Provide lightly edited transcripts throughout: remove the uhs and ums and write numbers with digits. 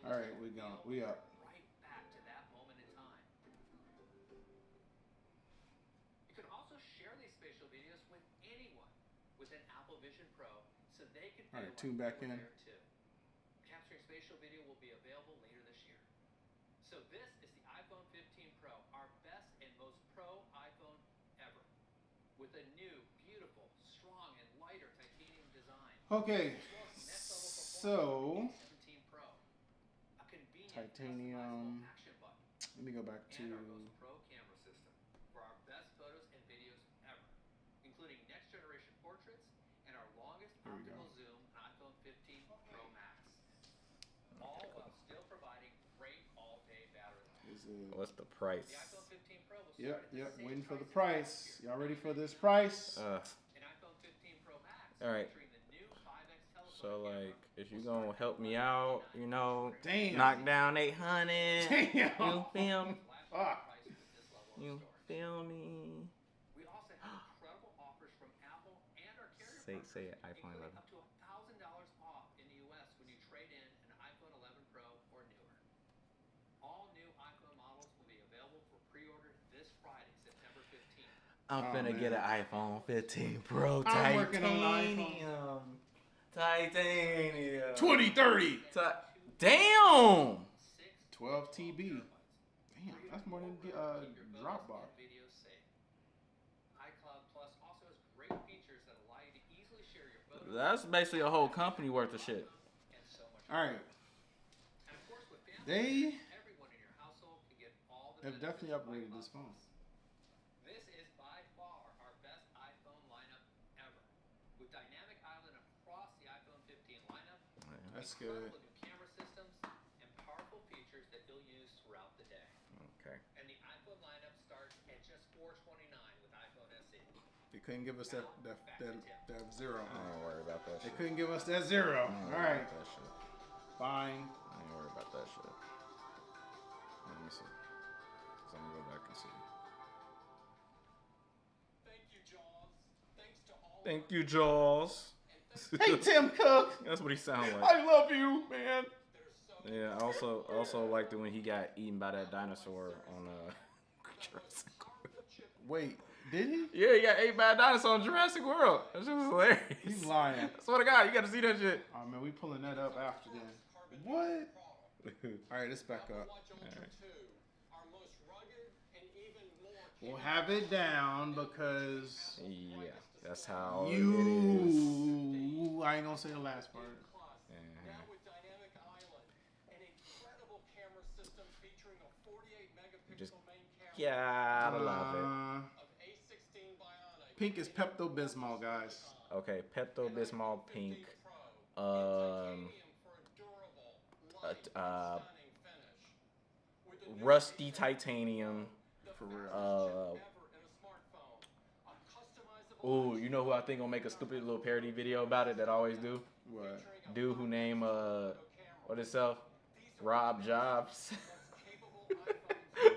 All right, we up. Right back to that moment in time. You can also share these spatial videos with anyone with an Apple Vision Pro, so they can feel All right, like tune they back were in. there too. Capturing spatial video will be available later this year. So this is the iPhone 15 Pro, our best and most pro iPhone ever, with a new, beautiful, strong, and lighter titanium design. Okay, As well as next level performance so with the 17 Pro, a convenient customizable titanium. action button, Let me go back to. and our most pro camera system for our best photos and videos ever, including next generation portraits and our longest Here we go. optical zoom on iPhone 15 Pro Max, all while still providing great all-day battery life. What's the price? The iPhone 15 Pro will Yep, start at the yep. same Waiting for the price as price. last year, Y'all ready for this price? an iPhone 15 Pro Max All right. featuring the new 5x telephoto So camera like, if you will gonna start help at me out, you know, Damn. knock down 800. Damn. You feel me? Fuck. price with this level of You storage. feel me? We also have incredible offers from Apple and our carrier Say partners, it, iPhone including 11. up to $1,000 off in the U.S. when you trade in an iPhone 11 Pro or newer. All new iPhone models will be available for pre-order this Friday, September 15th. I'm Oh, finna man. get an iPhone 15 Pro. I'm working on an Titanium. Titanium. 2030. Damn. 12 TB. Damn, that's more than Dropbox. Videos safe. iCloud Plus also has great features that allow you to easily share your photos. That's basically a whole company worth of shit. And so much All right, more. And of course, with family, they everyone in your household can get all the have benefits definitely of upgraded iCloud this phone. Plus. This is by far our best iPhone lineup ever, with dynamic island across the iPhone 15 lineup. That's good. Incredible new camera systems and powerful features that you'll use throughout the day. Okay. And the iPhone lineup starts at just $429 with iPhone SE. They couldn't give us that zero. I ain't worried about that They shit. couldn't give us that zero. I ain't All worried right, about that shit. fine. I ain't worried about that shit. Let me see. So I'm gonna go back and see. Thank you, Jaws. Thanks to all Thank you, Jaws. Hey, Tim Cook. That's what he sound like. I love you, man. Yeah, I also liked it when he got eaten by that dinosaur on Jurassic World. Wait, did he? Yeah, he got ate by a dinosaur on Jurassic World. That shit was hilarious. He's lying. I swear to God, you got to see that shit. Oh man, we pulling that up after then. What? All right, let's back up. We'll have it down because Yeah, that's how it is. you. I ain't gonna say the last part. Uh-huh. with Dynamic Island, an incredible camera system featuring a 48 megapixel Just main camera gotta love of A16 Bionic. Pink is Pepto Bismol, guys. it. Okay, Pepto Bismol pink. For a durable, light, Uh, stunning finish. With the new rusty titanium. For real. ever in a smartphone, a customizable Ooh, you know who I think gonna make a stupid little parody video about it that I always do? What? Dude who name what itself? Rob Jobs.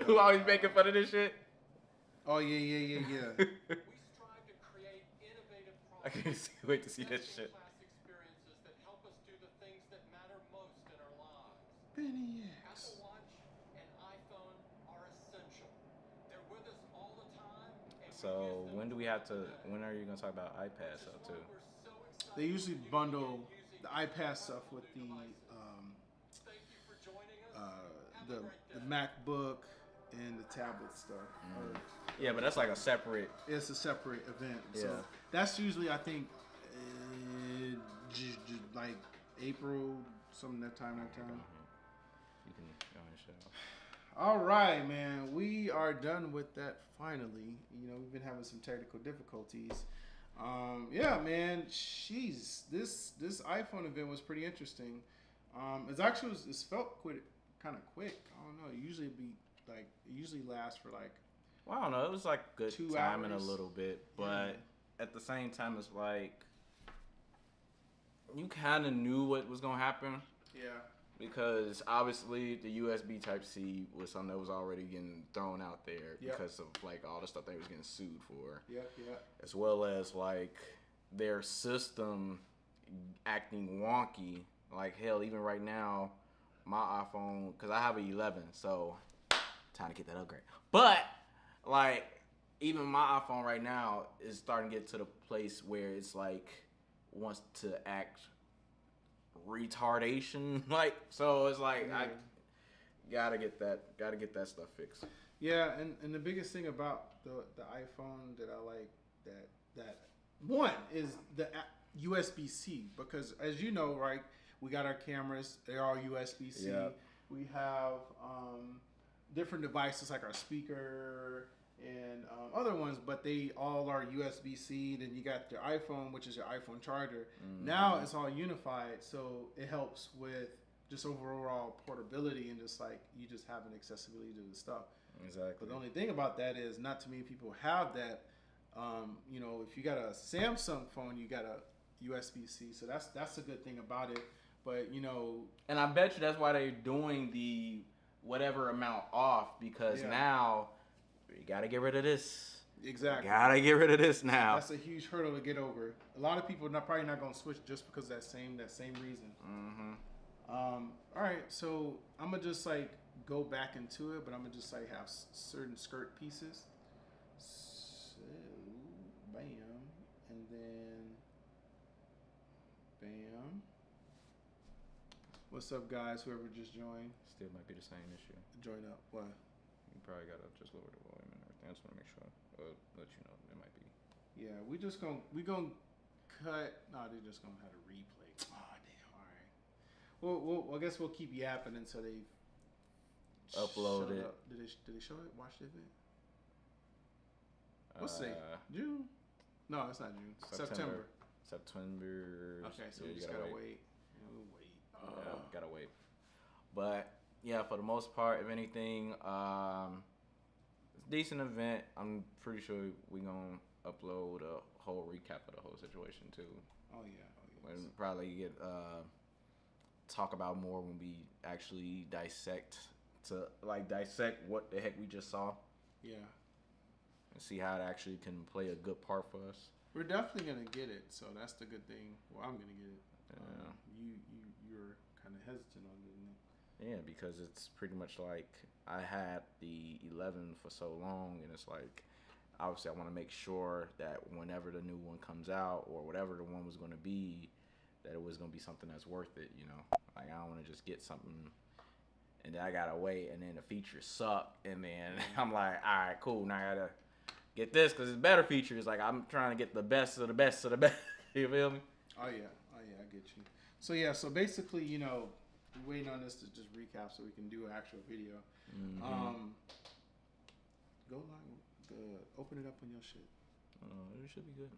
Who always making fun of this shit? Oh yeah. We strive to create innovative I products. can't wait to see that shit. Class experiences that help us do the things that matter most in our lives. Benny Apple X. Watch and iPhone are essential. They're with us all the time. And So when do we have to? When are you gonna talk about iPads though too? we're so excited. They usually bundle the iPad stuff with the Thank you for joining us. the MacBook and the tablet stuff. Or Yeah, but that's like a separate. it's a separate event. So Yeah. that's usually I think like April, something that time. You can go and show. All right, man. We are done with that finally. You know, we've been having some technical difficulties. Yeah, man. Jeez, this iPhone event was pretty interesting. It felt kind of quick. I don't know. Usually it usually lasts for like. Well, I don't know. It was like good 2 time in a hours. little bit, but Yeah. at the same time, it's like you kind of knew what was gonna happen Yeah. because obviously the USB Type C was something that was already getting thrown out there Yep. because of like all the stuff they was getting sued for, Yep. as well as like their system acting wonky. Like hell, even right now, my iPhone, because I have an 11, so time to get that upgrade. But like, even my iPhone right now is starting to get to the place where it's like wants to act retardation. Like, so it's like I gotta get that stuff fixed. Yeah, and the biggest thing about the iPhone that I like that one is the USB-C, because as you know, right, we got our cameras, they're all USB-C. Yep. We have different devices like our speaker and other ones, but they all are USB-C. Then you got your iPhone, which is your iPhone charger. Now it's all unified, so it helps with just overall portability and just like you just having accessibility to the stuff. Exactly. But the only thing about that is not too many people have that. You know, if you got a Samsung phone, you got a USB-C, so that's a good thing about it. But you know, and I bet you that's why they're doing the whatever amount off, because now you gotta get rid of this. Exactly. Gotta get rid of this now. That's a huge hurdle to get over. A lot of people are probably not gonna switch just because of that same reason. All right, so I'm gonna just like go back into it, but I'm gonna just like have certain skirt pieces. So, bam, and then bam. What's up, guys? Whoever just joined. Still might be the same issue. Join up. What? You probably gotta just lower the volume and everything. I just wanna make sure. Let you know it might be. Yeah, we gonna cut. No, they're just gonna have a replay. Oh damn! All right. Well, I guess we'll keep yapping until they Upload it. Did they show it? Watch the event. What's say? June? No, it's not June. September. Okay, so we just gotta wait. Yeah, gotta wait. But yeah, for the most part, if anything, it's a decent event. I'm pretty sure we gonna upload a whole recap of the whole situation too. Oh yeah. And probably get talk about more when we actually dissect what the heck we just saw. Yeah. And see how it actually can play a good part for us. We're definitely gonna get it, so that's the good thing. Well, I'm gonna get it. Yeah. You're kind of hesitant on getting it. Yeah, because it's pretty much like I had the 11 for so long, and it's like obviously I want to make sure that whenever the new one comes out or whatever the one was going to be, that it was going to be something that's worth it. You know, like I don't want to just get something and then I gotta wait, and then the features suck, and then I'm like, all right, cool, now I gotta get this because it's better features. Like I'm trying to get the best of the best of the best. You feel me? Oh yeah, I get you. So yeah, so basically, you know, we're waiting on this to just recap so we can do an actual video. Mm-hmm. Go live, open it up on your shit. It should be good.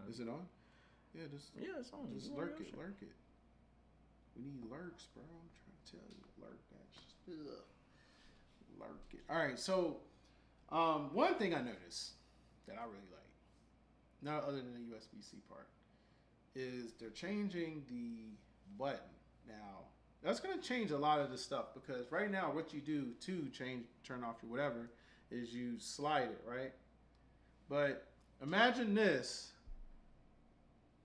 Is it on? Yeah, it's on. Just lurk it. We need lurks, bro. I'm trying to tell you, lurk that shit. Lurk it. All right, so one thing I noticed that I really like, not other than the USB-C part, is they're changing the button. Now, that's going to change a lot of the stuff because right now what you do to turn off your whatever is you slide it, right? But imagine this,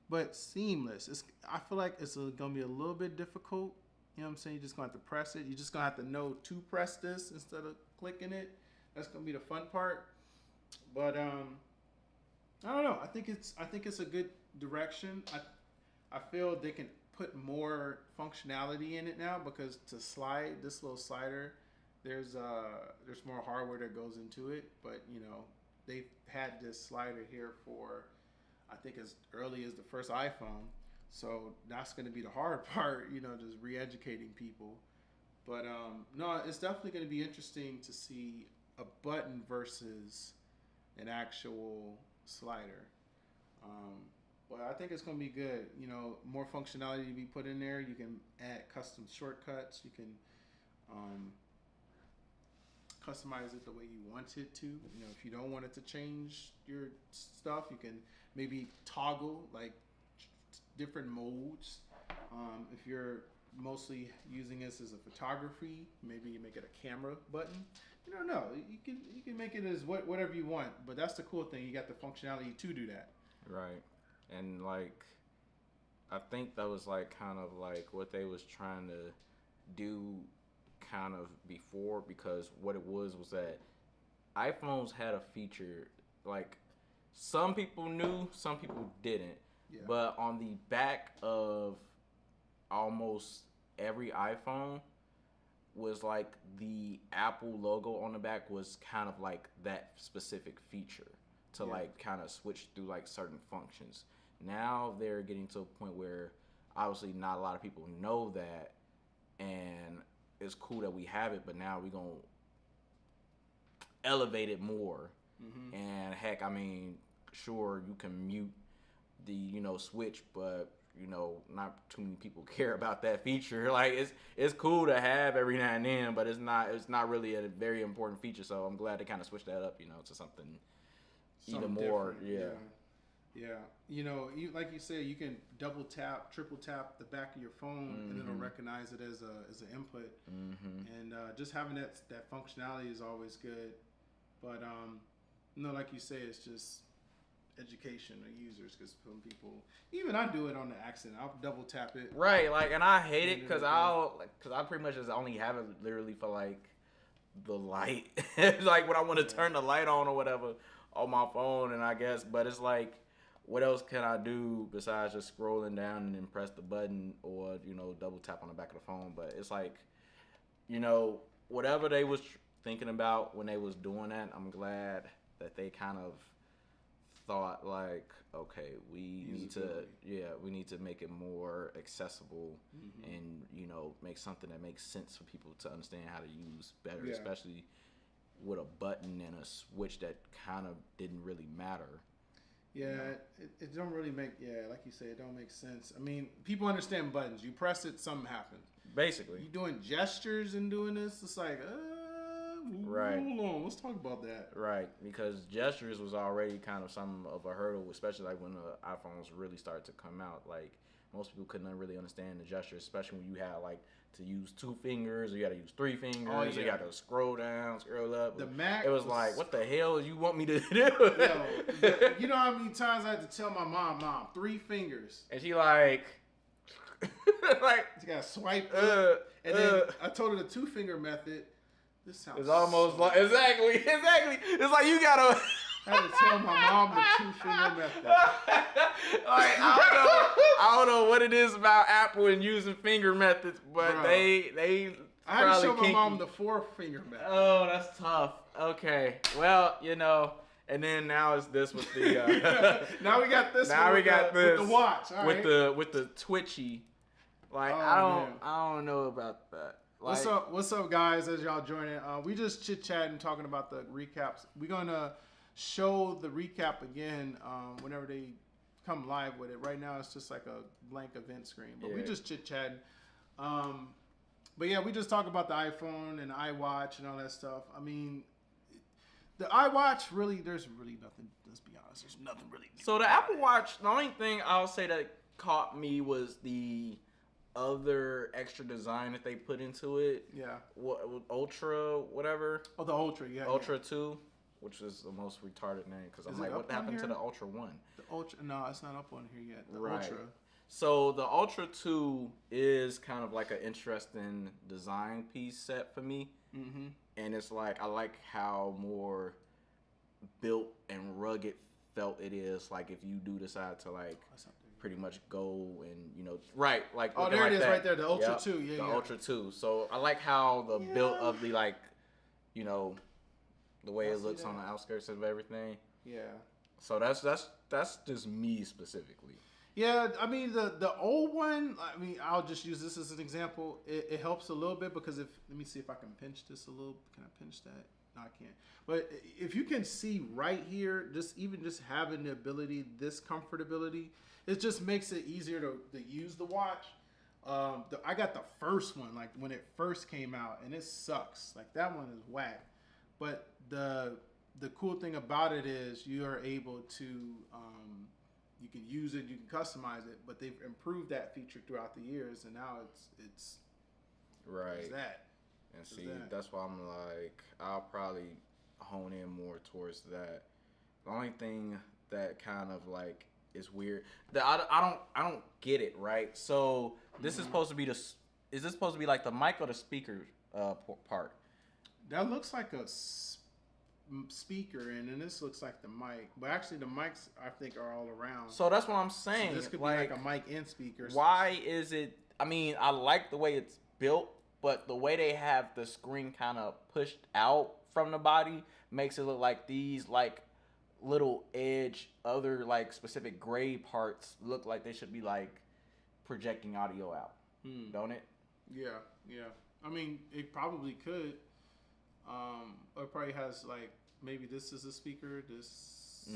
but seamless. I feel like it's going to be a little bit difficult. You know what I'm saying? You're just going to have to press it. You're just going to have to know to press this instead of clicking it. That's going to be the fun part. But I don't know. I think it's a good direction. I feel they can put more functionality in it now because to slide this little slider, there's more hardware that goes into it. But you know, they've had this slider here for I think as early as the first iPhone. So that's going to be the hard part, you know, just re-educating people. But no, it's definitely going to be interesting to see a button versus an actual slider. But I think it's going to be good. You know, more functionality to be put in there. You can add custom shortcuts. You can customize it the way you want it to. You know, if you don't want it to change your stuff, you can maybe toggle like different modes. If you're mostly using this as a photography, maybe you make it a camera button. You don't know. You can make it as whatever you want. But that's the cool thing. You got the functionality to do that. Right. And like, I think that was like kind of like what they was trying to do kind of before, because what it was that iPhones had a feature like some people knew, some people didn't. Yeah. But on the back of almost every iPhone was like the Apple logo on the back was kind of like that specific feature to like kind of switch through like certain functions. Now they're getting to a point where obviously not a lot of people know that, and it's cool that we have it, but now we're gonna elevate it more. Mm-hmm. And heck, I mean, sure you can mute the switch, but not too many people care about that feature. Like it's cool to have every now and then, but it's not really a very important feature. So I'm glad to kind of switch that up, to something even more. Yeah. Like you said, you can double tap, triple tap the back of your phone, and it'll recognize it as an input. And just having that functionality is always good. But like you say, it's just education of users, because some people, even I do it on the accident. I'll double tap it. Right, like, and I hate it because I pretty much just only have it literally for like the light, like when I want to turn the light on or whatever on my phone, and I guess, but it's like, what else can I do besides just scrolling down and then press the button or double tap on the back of the phone? But it's like, whatever they was thinking about when they was doing that, I'm glad that they kind of thought like, okay, we need to make it more accessible, and make something that makes sense for people to understand how to use better, especially with a button and a switch that kind of didn't really matter. It don't really make, like you say, it don't make sense. I mean, people understand buttons. You press it, something happens. Basically, you doing gestures and doing this, it's like, right. Hold on, let's talk about that. Right, because gestures was already kind of some of a hurdle, especially like when the iPhones really started to come out. Like, most people couldn't really understand the gestures, especially when you had like to use 2 fingers, or you had to use 3 fingers, or you got to scroll down, scroll up. The Mac, it was like, what the hell you want me to do? You know how many times I had to tell my mom, 3 fingers, and she like, like you gotta swipe up. And then I told her the 2-finger method. This sounds. It's almost like exactly. It's like you gotta. I had to tell my mom the 2-finger method. Like, I don't know what it is about Apple and using finger methods, but Bro, they. I had to show my mom the 4-finger method. Oh, that's tough. Okay, well, and then now it's this with the. Now we got this. Now we got this with the watch. All right. With the twitchy. Like, I don't know about that. Like, What's up, guys? As y'all joining, we just chit chatting, talking about the recaps. We're gonna show the recap again whenever they come live with it. Right now, it's just like a blank event screen, but we just chit chatting. But yeah, we just talk about the iPhone and the iWatch and all that stuff. I mean, the iWatch there's really nothing. Let's be honest, there's nothing really. So the Apple Watch, the only thing I'll say that caught me was the other extra design that they put into it. Yeah. What Ultra, whatever. Oh, the Ultra, yeah. Ultra 2, which is the most retarded name, because I'm like, what happened to the Ultra 1? The Ultra, no, it's not up on here yet. The right. Ultra. So the Ultra 2 is kind of like an interesting design piece set for me. Mm-hmm. And it's like, I like how more built and rugged felt it is. Like, if you do decide to like pretty much go and right, like, oh, there like it is, that. right there, the Ultra 2. Yeah, the Ultra 2. So I like how the build of the like, the way it looks on the outskirts of everything. Yeah. So that's just me specifically. Yeah, I mean the old one. I mean, I'll just use this as an example. It helps a little bit because let me see if I can pinch this a little. Can I pinch that? No, I can't. But if you can see right here, just having the ability, this comfortability, it just makes it easier to use the watch. I got the first one, like when it first came out, and it sucks. Like, that one is whack. But the cool thing about it is you are able to you can use it, you can customize it, but they've improved that feature throughout the years, and now it's right. It's that. And see, that's why I'm like, I'll probably hone in more towards that. The only thing that kind of like is weird that I don't get it, right? So this is supposed to be is this supposed to be like the mic or the speaker part? That looks like a speaker, and then this looks like the mic. But actually, the mics I think are all around. So that's what I'm saying. So this could be like a mic and speakers. Why is it? I mean, I like the way it's built, but the way they have the screen kind of pushed out from the body makes it look like these like little edge, other like specific gray parts look like they should be like projecting audio out, don't it? Yeah. I mean, it probably could. Or it probably has like maybe this is a speaker, this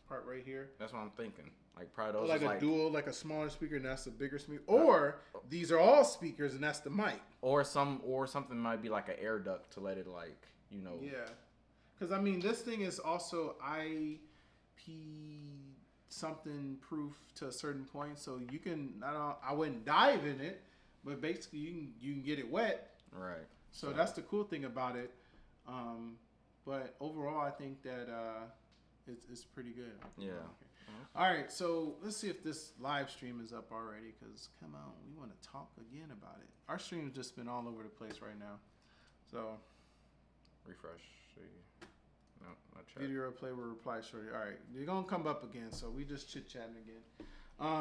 part right here. That's what I'm thinking. Like probably those like a dual, like a smaller speaker, and that's a bigger speaker. Or these are all speakers, and that's the mic. Or something might be like an air duct to let it like Yeah, because I mean this thing is also IP something proof to a certain point, so you can. I wouldn't dive in it, but basically you can get it wet. Right. So that's the cool thing about it. But overall, I think that it's pretty good. Yeah. Okay. All right, so let's see if this live stream is up already. Because come on, we want to talk again about it. Our stream has just been all over the place right now. So refresh. See. No, not chat. Video replay will reply shortly. All right, you're gonna come up again. So we just chit chatting again.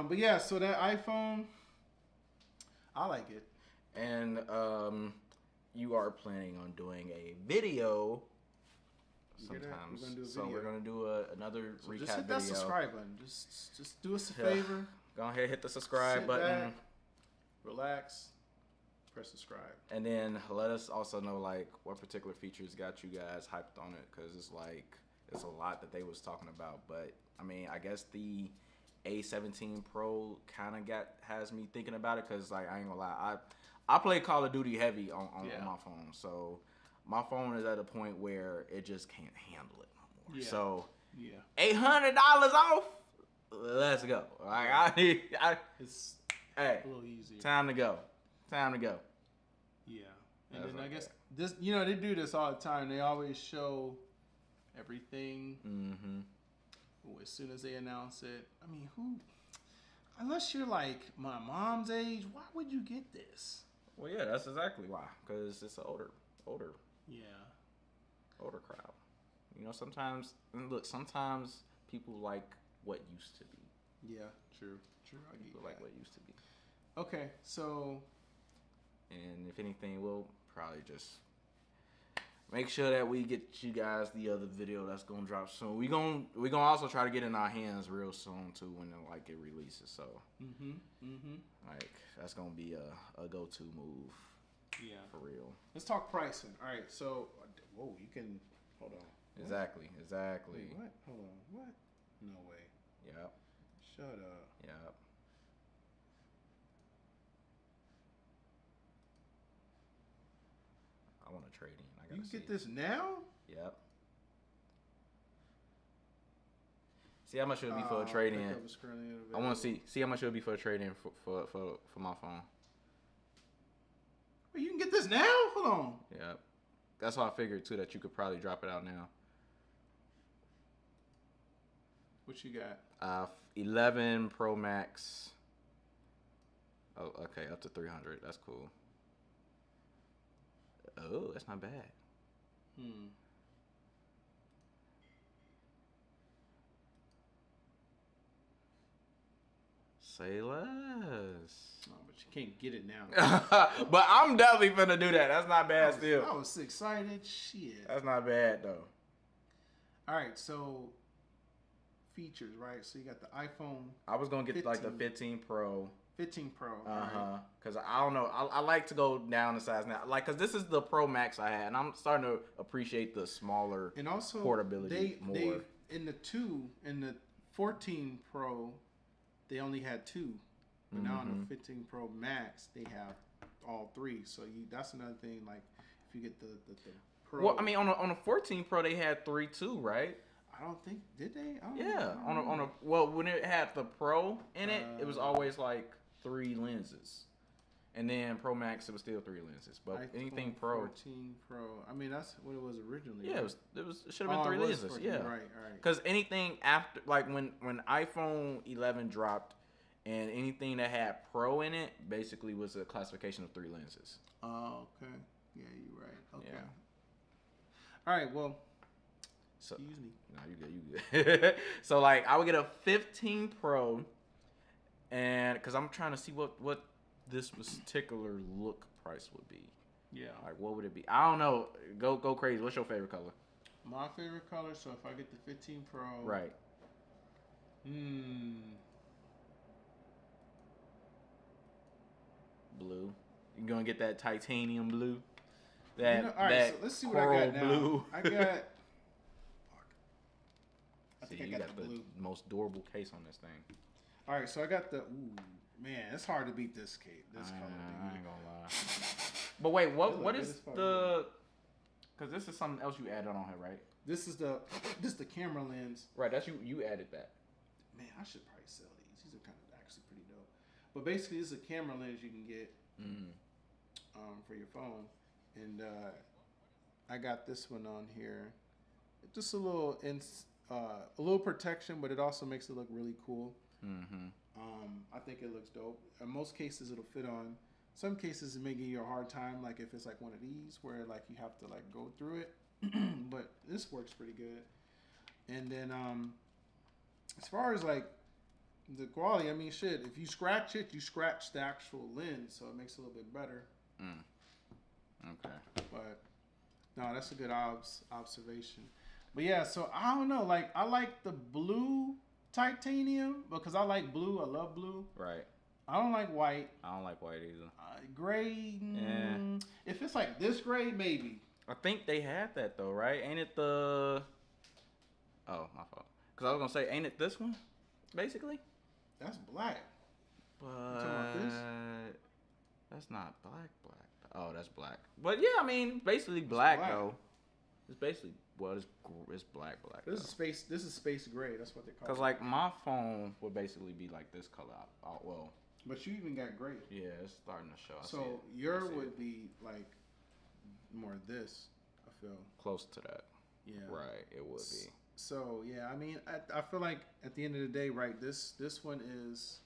But yeah, so that iPhone, I like it. And you are planning on doing a video sometimes. We're gonna do another recap just hit video. that subscribe button. Just do us a favor. Go ahead, hit the subscribe Sit button. back, relax, press subscribe. And then let us also know like what particular features got you guys hyped on it, because it's like it's a lot that they was talking about. But I mean, I guess the A17 Pro kind of has me thinking about it, because like I ain't gonna lie, I play Call of Duty heavy on my phone, so my phone is at a point where it just can't handle it no more. Yeah. So $800 off. Let's go. Like it's hey, a little easier. Time to go. Yeah. And then I guess this, they do this all the time. They always show everything as soon as they announce it. I mean, unless you're like my mom's age, why would you get this? Well, yeah, that's exactly why. Because it's an older crowd. Sometimes people like what used to be. Yeah, true. People like what used to be. Okay, so. And if anything, we'll probably just make sure that we get you guys the other video that's gonna drop soon. We gonna also try to get in our hands real soon too when it releases. So like that's gonna be a go-to move. Yeah, for real. Let's talk pricing. All right, so you can hold on. Exactly. Wait, what? Hold on. What? No way. Yep. Shut up. Yep. I want to trade in. You can get this now? Yep. See how much it would be for a trade in. I want to see how much it would be for a trade in for my phone. Wait, you can get this now? Hold on. Yep. That's why I figured too that you could probably drop it out now. What you got? 11 Pro Max. Oh, okay, up to 300. That's cool. Oh, that's not bad. Say less. No, but you can't get it now. But I'm definitely finna do that. That's not bad still. I was excited. Shit. That's not bad though. All right, so features, right? So you got the iPhone. I was gonna get 15. Like the 15 Pro. 15 Pro. Right? Because I don't know. I like to go down the size now. Like, because this is the Pro Max I had, and I'm starting to appreciate the smaller and also portability more. They in the 14 Pro, they only had 2, but now on the 15 Pro Max, they have all 3. So that's another thing. Like, if you get the Pro. Well, I mean, on a 14 Pro, they had 3 too, right? I don't think did they? When it had the Pro in it, it was always like 3 lenses, and then Pro Max it was still 3 lenses. But anything Pro, 14 Pro. I mean, that's what it was originally. Yeah, right? it should have been 3 lenses. 14, yeah, right. Because anything after, like when iPhone 11 dropped, and anything that had Pro in it basically was a classification of 3 lenses. Oh, okay. Yeah, you're right. Okay. Yeah. All right. Well, So, excuse me. no, you good. So like, I would get a 15 Pro, and because I'm trying to see what this particular look price would be. Yeah. Like, what would it be? I don't know. Go crazy. What's your favorite color? My favorite color. So if I get the 15 Pro. Right. Blue. You gonna get that titanium blue? That all right. that So let's see what I got now. blue. I got. I See, think you I got the blue. most durable case on this thing. All right. So I got the. Ooh, man, it's hard to beat this case. This color. I Dude. ain't gonna lie. But wait, what Good is as fuck, the? Because this is something else you added on here, right? This is the camera lens. Right. That's you added that. Man, I should probably sell these. These are kind of actually pretty dope. But basically, this is a camera lens you can get for your phone, and I got this one on here. Just a little protection, but it also makes it look really cool. I think it looks dope. In most cases, it'll fit on. Some cases, it may give you a hard time, like if it's like one of these where like you have to like go through it. But this works pretty good. And then as far as like the quality, I mean, shit, if you scratch it, you scratch the actual lens, so it makes it a little bit better. Okay. But no, that's a good observation. But yeah, so I don't know. Like, I like the blue titanium because I like blue. I love blue. Right. I don't like white. I don't like white either. Gray. Yeah. If it's like this gray, maybe. I think they had that though, right? Ain't it the? Oh, my fault. Because I was gonna say, ain't it this one, basically? That's black. But You talking about this? that's not black. Oh, that's black. But yeah, I mean, basically black, though. It's basically it's black. This is space. This is space gray. That's what they call it. Cause like my phone would basically be like this color. Well. But you even got gray. Yeah, it's starting to show. So your would be like more this. I feel close to that. Yeah. Right. It would be. So yeah, I mean, I feel like at the end of the day, right? This one is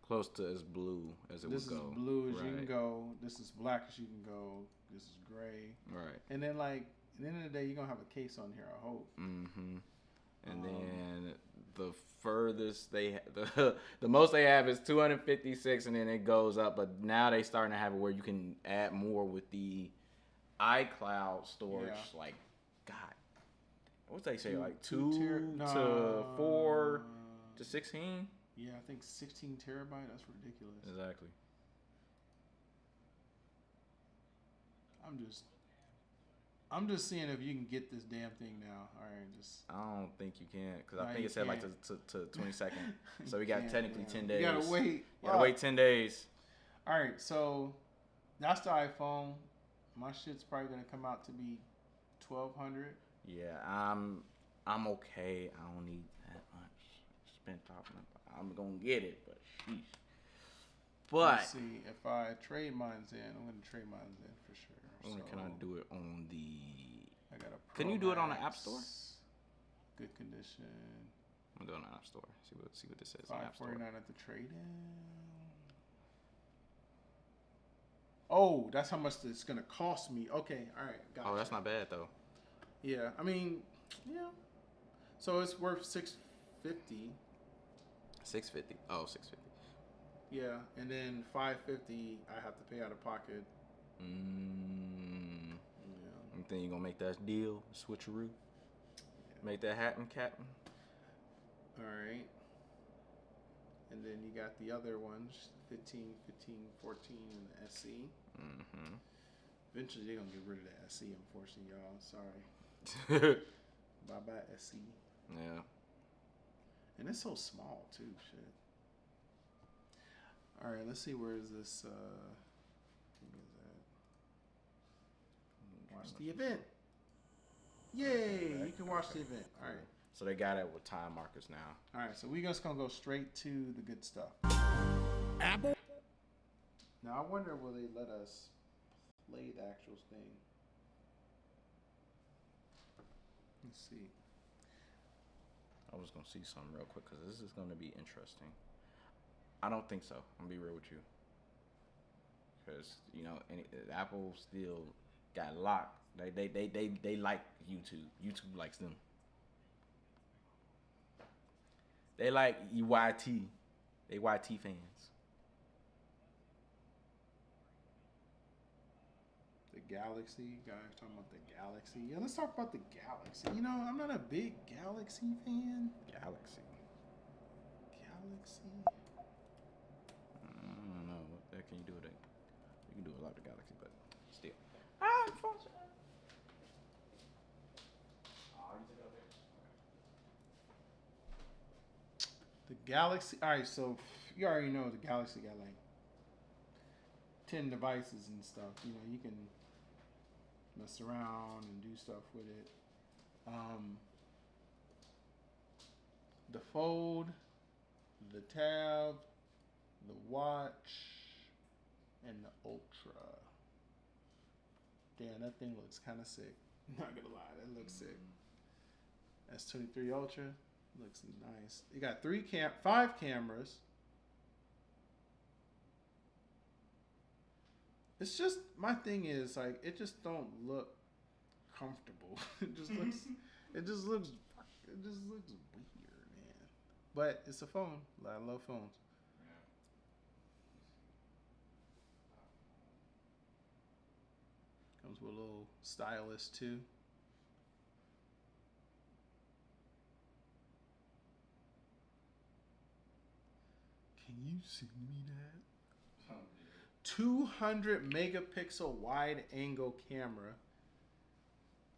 close to as blue as it would go. This is blue as you can go. This is black as you can go. This is gray. Right. And then like at the end of the day, you're gonna have a case on here. I hope. And then the furthest the most they have is 256, and then it goes up. But now they starting to have it where you can add more with the iCloud storage. Yeah. Like, God, what's they say? Like 2 to 4 to 16. Yeah, I think 16 terabyte. That's ridiculous. Exactly. I'm just seeing if you can get this damn thing now. All right, I don't think you can, because I think it said like to 22nd. So we got technically 10 days. You gotta wait. You gotta wait 10 days. All right, so that's the iPhone. My shit's probably gonna come out to be 1,200. Yeah, I'm okay. I don't need that much spent off. I'm gonna get it, but sheesh. But let's see, if I trade mine in, I'm gonna trade mine in for sure. Only can I do it on the? I got a Pro Can you do it on the Max, App Store? Good condition. I'm doing it on the App Store. See what this says. $549 at the trade-in. Oh, that's how much it's gonna cost me. Okay, all right, gotcha. Oh, that's not bad though. Yeah, I mean, yeah. So it's worth $650. $650. Oh, $650. Yeah, and then $550 I have to pay out of pocket. Yeah. You think you're gonna make that deal, switcheroo? Yeah. Make that happen, Captain. All right. And then you got the other ones, 15, 14, and the SE. Eventually they're gonna get rid of the SE, unfortunately, y'all. Sorry. Bye SE. Yeah. And it's so small too, shit. All right, let's see, where is this watch the event. Yay! You can watch the event. All right. So they got it with time markers now. All right, so we're just gonna go straight to the good stuff. Apple. Now I wonder, will they let us play the actual thing? Let's see. I was gonna see something real quick because this is gonna be interesting. I don't think so. I'm gonna be real with you. Because Apple still got locked. They like YouTube. YouTube likes them. They like YT. They YT fans. The Galaxy, guys talking about the Galaxy. Yeah, let's talk about the Galaxy. You know, I'm not a big Galaxy fan. Galaxy. Galaxy. I don't know. What the heck can you do with it? You can do a lot with the Galaxy, but still. Unfortunately. Oh, you took it out there? The Galaxy. All right, so you already know the Galaxy got like 10 devices and stuff. You know, you can mess around and do stuff with it. The Fold, the Tab, the Watch, and the Ultra. Damn, that thing looks kind of sick. Not gonna lie, that looks sick. S23 Ultra looks nice. You got 5 cameras. It's just my thing is like it just don't look comfortable. It just looks weird, man. But it's a phone. I love phones. Comes with a little stylus too. Can you send me that? 200 megapixel wide angle camera,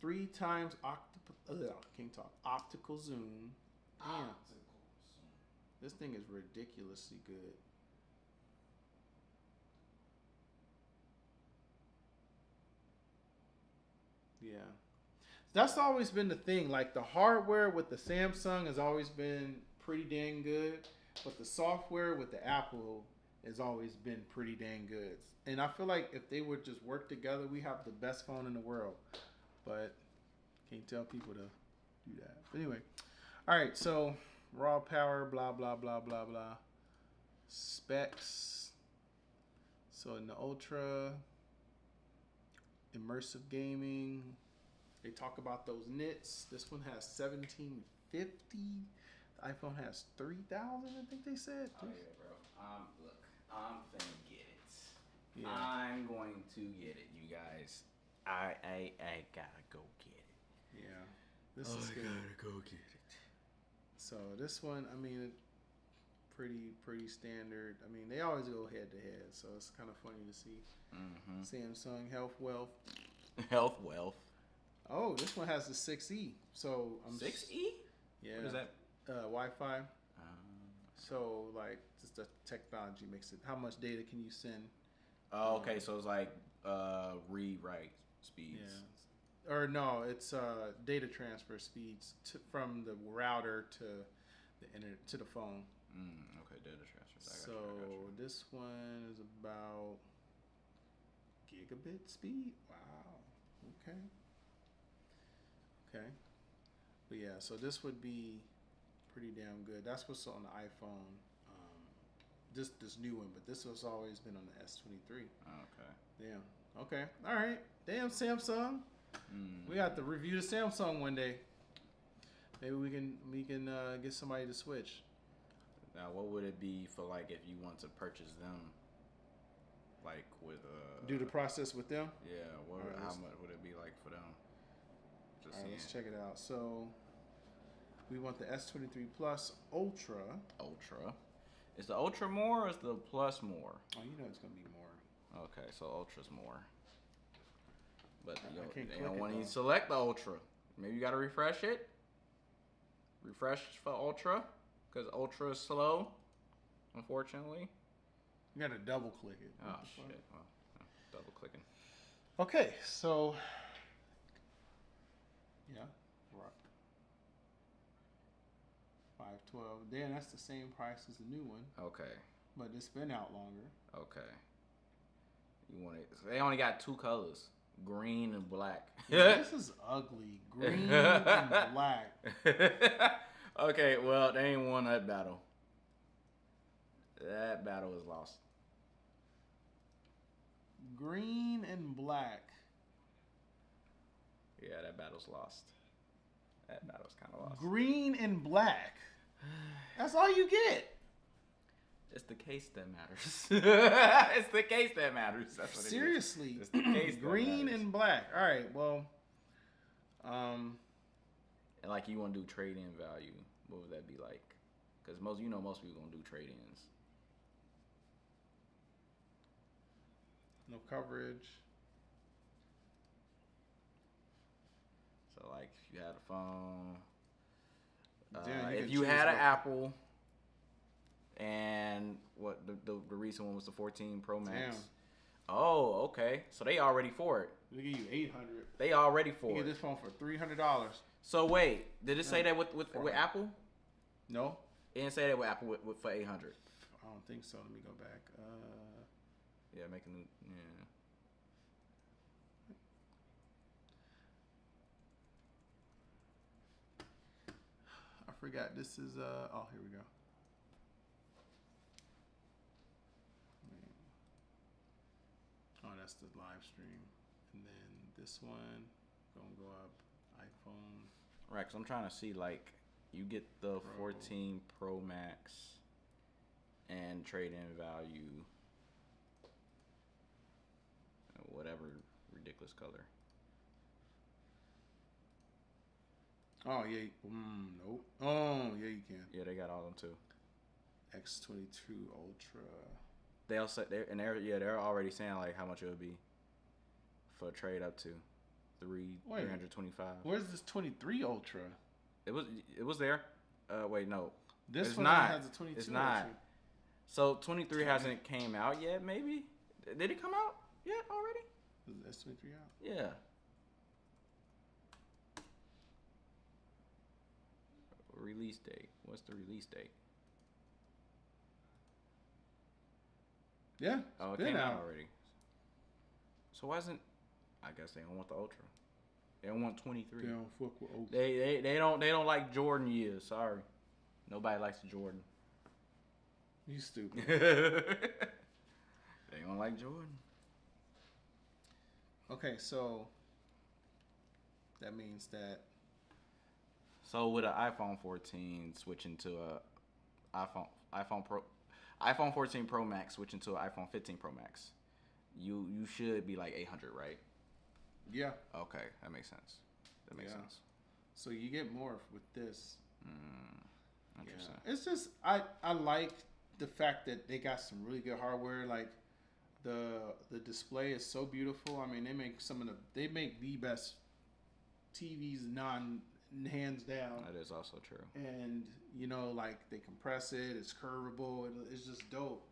3 times optical zoom. Damn, this thing is ridiculously good. Yeah, that's always been the thing. Like the hardware with the Samsung has always been pretty dang good, but the software with the Apple has always been pretty dang good. And I feel like if they would just work together, we have the best phone in the world. But can't tell people to do that. But anyway, all right. So raw power, blah blah blah blah blah. Specs. So in the Ultra, immersive gaming. They talk about those nits. This one has 1750. The iPhone has 3,000. I think they said. Oh yeah, bro. Look. I'm finna get it. Yeah. I'm going to get it, you guys. I gotta go get it. Yeah. This is good. Gotta go get it. So this one, I mean, pretty standard. I mean, they always go head to head, so it's kind of funny to see. Mm-hmm. Samsung Health Wealth. Health Wealth. Oh, this one has the 6E. So 6E? Yeah. What is that? Wi-Fi. So like just the technology makes it. How much data can you send? Oh, okay. So it's like read write speeds. Yeah. Or no, it's data transfer speeds from the router to the internet to the phone. Okay, data transfer. So this one is about gigabit speed. Wow. Okay. Okay. But yeah, so this would be pretty damn good. That's what's on the iPhone. This new one, but this has always been on the S23. Okay. Damn. Okay. All right. Damn, Samsung. We got to review the Samsung one day. Maybe we can get somebody to switch. Now, what would it be for like if you want to purchase them? Like with do the process with them? Yeah. What? Right, how much would it be like for them? Just all right, let's seeing. check it out. So we want the S23 Plus Ultra. Ultra. Is the Ultra more or is the Plus more? Oh, you know it's gonna be more. Okay, so Ultra's more. But I you can't they click don't it, want you though. to select the Ultra. Maybe you gotta refresh it. Refresh for Ultra, because Ultra is slow, unfortunately. You gotta double click it. Oh shit! Well, double clicking. Okay, so yeah, right. 512. Then that's the same price as the new one, Okay, but it's been out longer. okay. You want it? So they only got 2 colors: green and black. Yeah, this is ugly. Green and black. Okay, well, they ain't won that battle. That battle is lost. Green and black. Yeah, that battle's lost. That battle's kind of lost. Green and black. That's all you get. It's the case that matters. It's the case that matters. That's what Seriously. it is. It's the case that Green matters. and black. All right. Well. And like you want to do trade-in value, what would that be like? Because most people gonna do trade-ins. No coverage. So like if you had a phone, Damn, if can you choose had an what- Apple, and what the recent one was the 14 Pro Max. Damn. Oh, okay. So they already for it. They give you $800. They already You for get it. this phone for $300. So wait, did it say that with $400. Apple? No, It didn't say that with Apple with for 800. I don't think so. Let me go back. Yeah, making yeah. I forgot. This is oh, here we go. Oh, that's the live stream. And then this one gonna go up. iPhone. Right, because I'm trying to see, like, you get the Pro. 14 Pro Max and trade-in value, whatever ridiculous color. Oh yeah. Nope. Oh yeah, you can. Yeah, they got all of them too. X22 Ultra. They'll say they're already saying like how much it would be for a trade up to Wait. 325. Where's this 23 Ultra? It was there. Wait, no. This It's one not. has a 22 It's not. Ultra. So 23 hasn't came out yet. Maybe did it come out yet already? Is S23 out? Yeah. Release date. What's the release date? Yeah. Oh, it been came out already. So why isn't? I guess they don't want the Ultra. They don't want 23. They don't fuck with Ultra. They don't like Jordan years. Sorry, nobody likes Jordan. You stupid. They don't like Jordan. Okay, so that means that So with an iPhone 14 switching to a iPhone 14 Pro Max switching to an iPhone 15 Pro Max, you should be like 800, right? yeah. Okay, that makes sense. That makes Yeah. sense. So you get more with this. Interesting. Yeah. It's just I like the fact that they got some really good hardware. Like the display is so beautiful. I mean, they make the best TVs hands down. That is also true. And you know, like they compress it. It's curvable. It's just dope.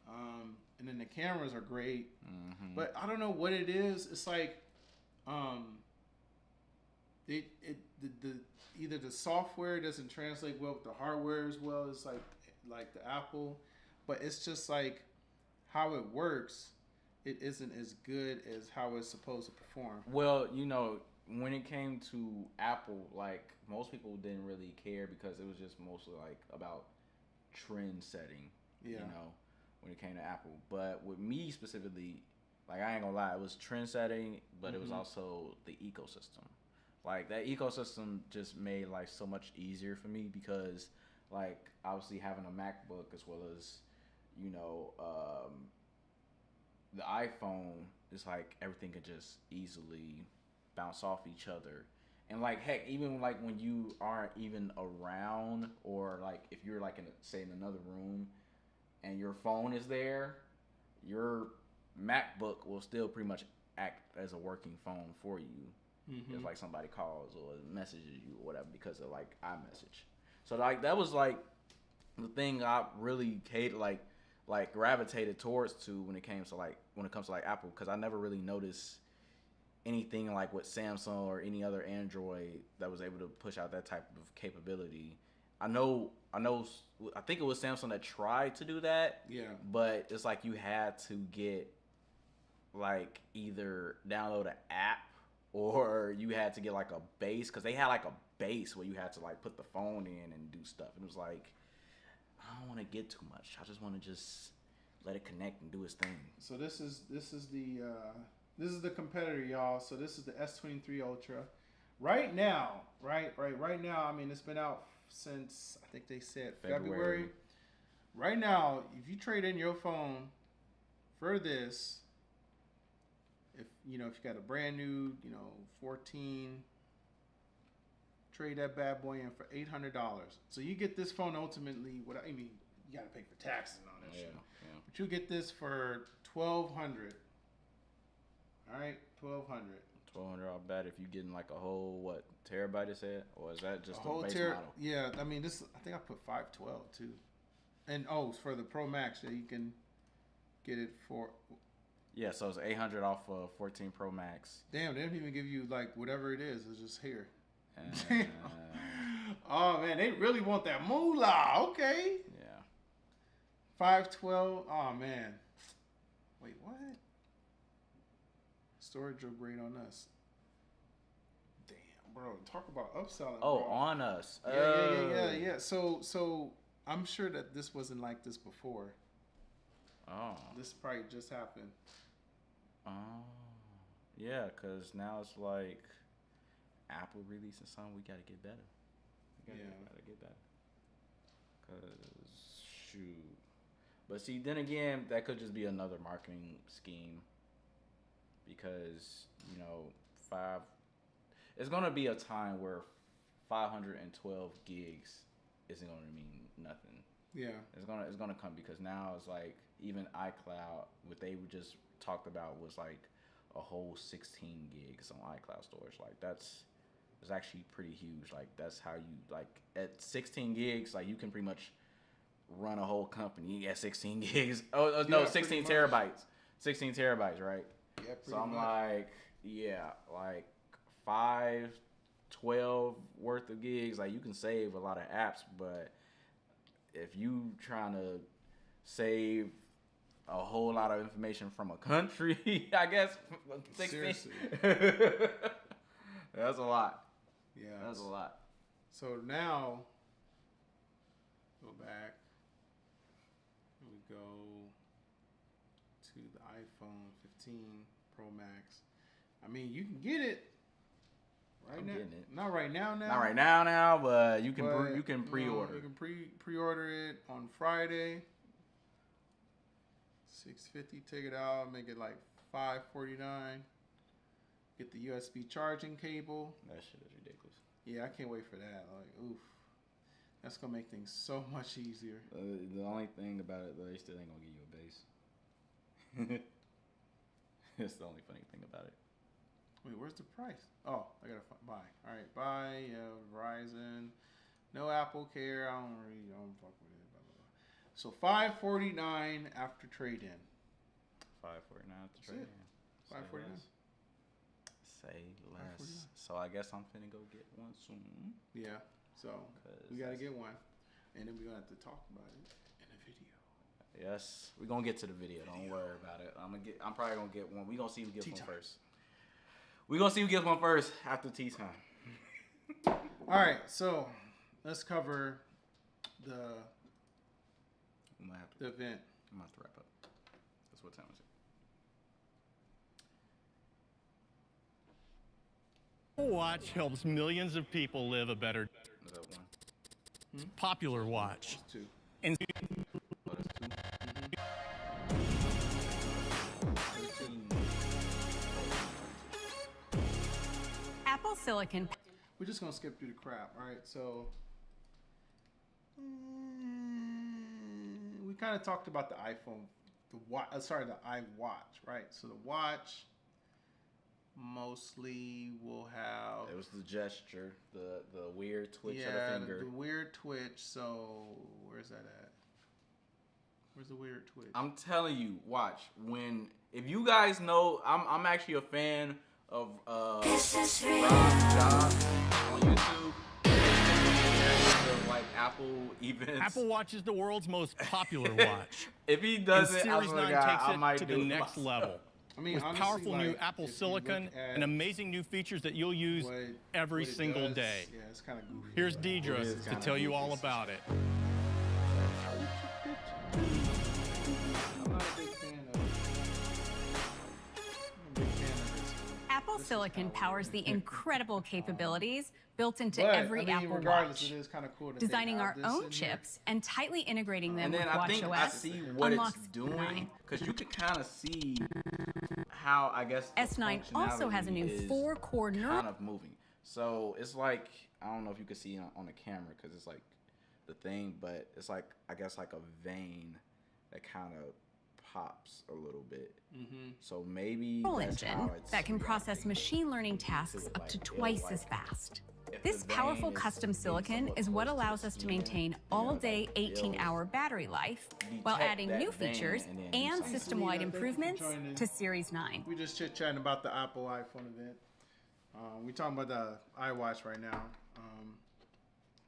And then the cameras are great. Mm-hmm. But I don't know what it is. It's like, the either the software doesn't translate well with the hardware as well as like the Apple, but it's just like how it works. It isn't as good as how it's supposed to perform. Well, you know, when it came to Apple, like most people didn't really care because it was just mostly like about trend setting. Yeah. You know, when it came to Apple, but with me specifically, like I ain't gonna lie, it was trend setting, but it was also the ecosystem. Like that ecosystem just made life so much easier for me because, like, obviously having a MacBook as well as, you know, the iPhone is like everything could just easily bounce off each other. And like heck, even like when you aren't even around, or like if you're like in another room and your phone is there, your MacBook will still pretty much act as a working phone for you. Mm-hmm. If like somebody calls or messages you or whatever because of like iMessage. So like that was like the thing I really gravitated towards to when it comes to like Apple, because I never really noticed anything like with Samsung or any other Android that was able to push out that type of capability. I think it was Samsung that tried to do that. Yeah. But it's like you had to get like either download an app or you had to get like a base, because they had like a base where you had to like put the phone in and do stuff. And it was like, I don't want to get too much. I just want to just let it connect and do its thing. So this is the competitor, y'all. So this is the S23 Ultra. Right now, right now. I mean, it's been out since I think they said February. Right now, if you trade in your phone for this, if you got a brand new, 14, trade that bad boy in for $800. So you get this phone ultimately. I mean, you got to pay for taxes and all that shit. Yeah. But you get this for $1,200. All right, $1,200. $1,200. I'll bet if you getting like a whole terabyte it said, or is that just a whole base model? Yeah, I mean this. I think I put 512 too, and for the Pro Max, you can get it for. Yeah, so it's $800 off of 14 Pro Max. Damn, they don't even give you like whatever it is. It's just here. And, oh man, they really want that moolah. Okay. Yeah. 512. Oh man. Wait, what? Storage upgrade on us. Damn, bro. Talk about upselling. Oh, bro. on us. Yeah. So I'm sure that this wasn't like this before. Oh. This probably just happened. Oh. Yeah, because now it's like Apple releasing something, we got to get better. We gotta get better. Because, shoot. But see, then again, that could just be another marketing scheme. Because, it's going to be a time where 512 gigs isn't going to mean nothing. Yeah. It's gonna come because now it's like even iCloud, what they just talked about was like a whole 16 gigs on iCloud storage. Like that's actually pretty huge. Like that's how you like at 16 gigs, like you can pretty much run a whole company at 16 gigs. No, 16 terabytes. 16 terabytes, right? Yeah, so I'm like 512 worth of gigs. Like you can save a lot of apps, but if you trying to save a whole lot of information from a country, I guess 16. Seriously. That's a lot. Yeah. That's a lot. So now, go back. We go to the iPhone 15 Pro Max. I mean, you can get it right now. Getting it. Not right now. Not right now, but you can pre-order. You can pre-order it on Friday. $650. Take it out. Make it like $549. Get the USB charging cable. That shit is ridiculous. Yeah, I can't wait for that. Like, oof. That's going to make things so much easier. The only thing about it, though, they still ain't going to give you a base. That's the only funny thing about it. Wait, where's the price? Oh, I got to buy. All right, buy. Verizon. No Apple Care. I don't fuck with it. Blah, blah, blah. So $549 after trade-in. $549 after trade-in. $549. Say less. So I guess I'm finna go get one soon. Yeah. So we gotta get one, and then we're gonna have to talk about it in a video. Yes, we're gonna get to the video. Don't worry about it. I'm probably gonna get one. We gonna see who gets one first. We gonna see who gets one first after tea time. All right. So let's cover the event. I'm gonna have to wrap up. That's what time is it? Apple Watch helps millions of people live a better, Is that one? popular watch. That's two. And Oh, that's two. 13. Apple Silicon. We're just gonna skip through the crap. All right. So we kind of talked about the iPhone, the iWatch, right? So the watch mostly will have. It was the gesture, the weird twitch of the finger. The weird twitch. So where's that at? Where's the weird twitch? I'm telling you, watch if you guys know, I'm actually a fan of Rob Job on YouTube. Like Apple events. Apple Watch is the world's most popular watch. If he does and it, I Series swear to 9 God, takes I it might to do the it next myself. level. I mean, with honestly, powerful new like, Apple if you silicon look at and amazing new features that you'll use what every it single does, day. Yeah, it's kind of goofy. Here's but- Deidre is to kinda tell you goofy. all about it. I'm not a big fan of. I'm a big fan of this one. Apple This is Silicon kinda powers weird. the incredible capabilities built into But, every I mean, Apple regardless, Watch. it is kind of cool that they Designing have our this own in here. chips and tightly integrating them And with then I think I watchOS see what unlocks it's doing 9. because you can kind of see how I guess the S9 also has a new functionality is 4-core neural. kind of moving. So it's like I don't know if you can see on the camera because it's like the thing, but it's like I guess like a vein that kind of pops a little bit. So maybe Neural that's engine how it's that can process reacting. machine learning tasks it, up to like, it'll, twice like, as fast. If This the vein powerful is custom being silicon somewhat is what close to allows the us to skin, maintain you know, all-day like, it'll 18-hour battery life while detect adding that new vein features and then do and something. system-wide Thank you for improvements joining. to Series 9. We just chit chatting about the Apple iPhone event. We talking about the iWatch right now,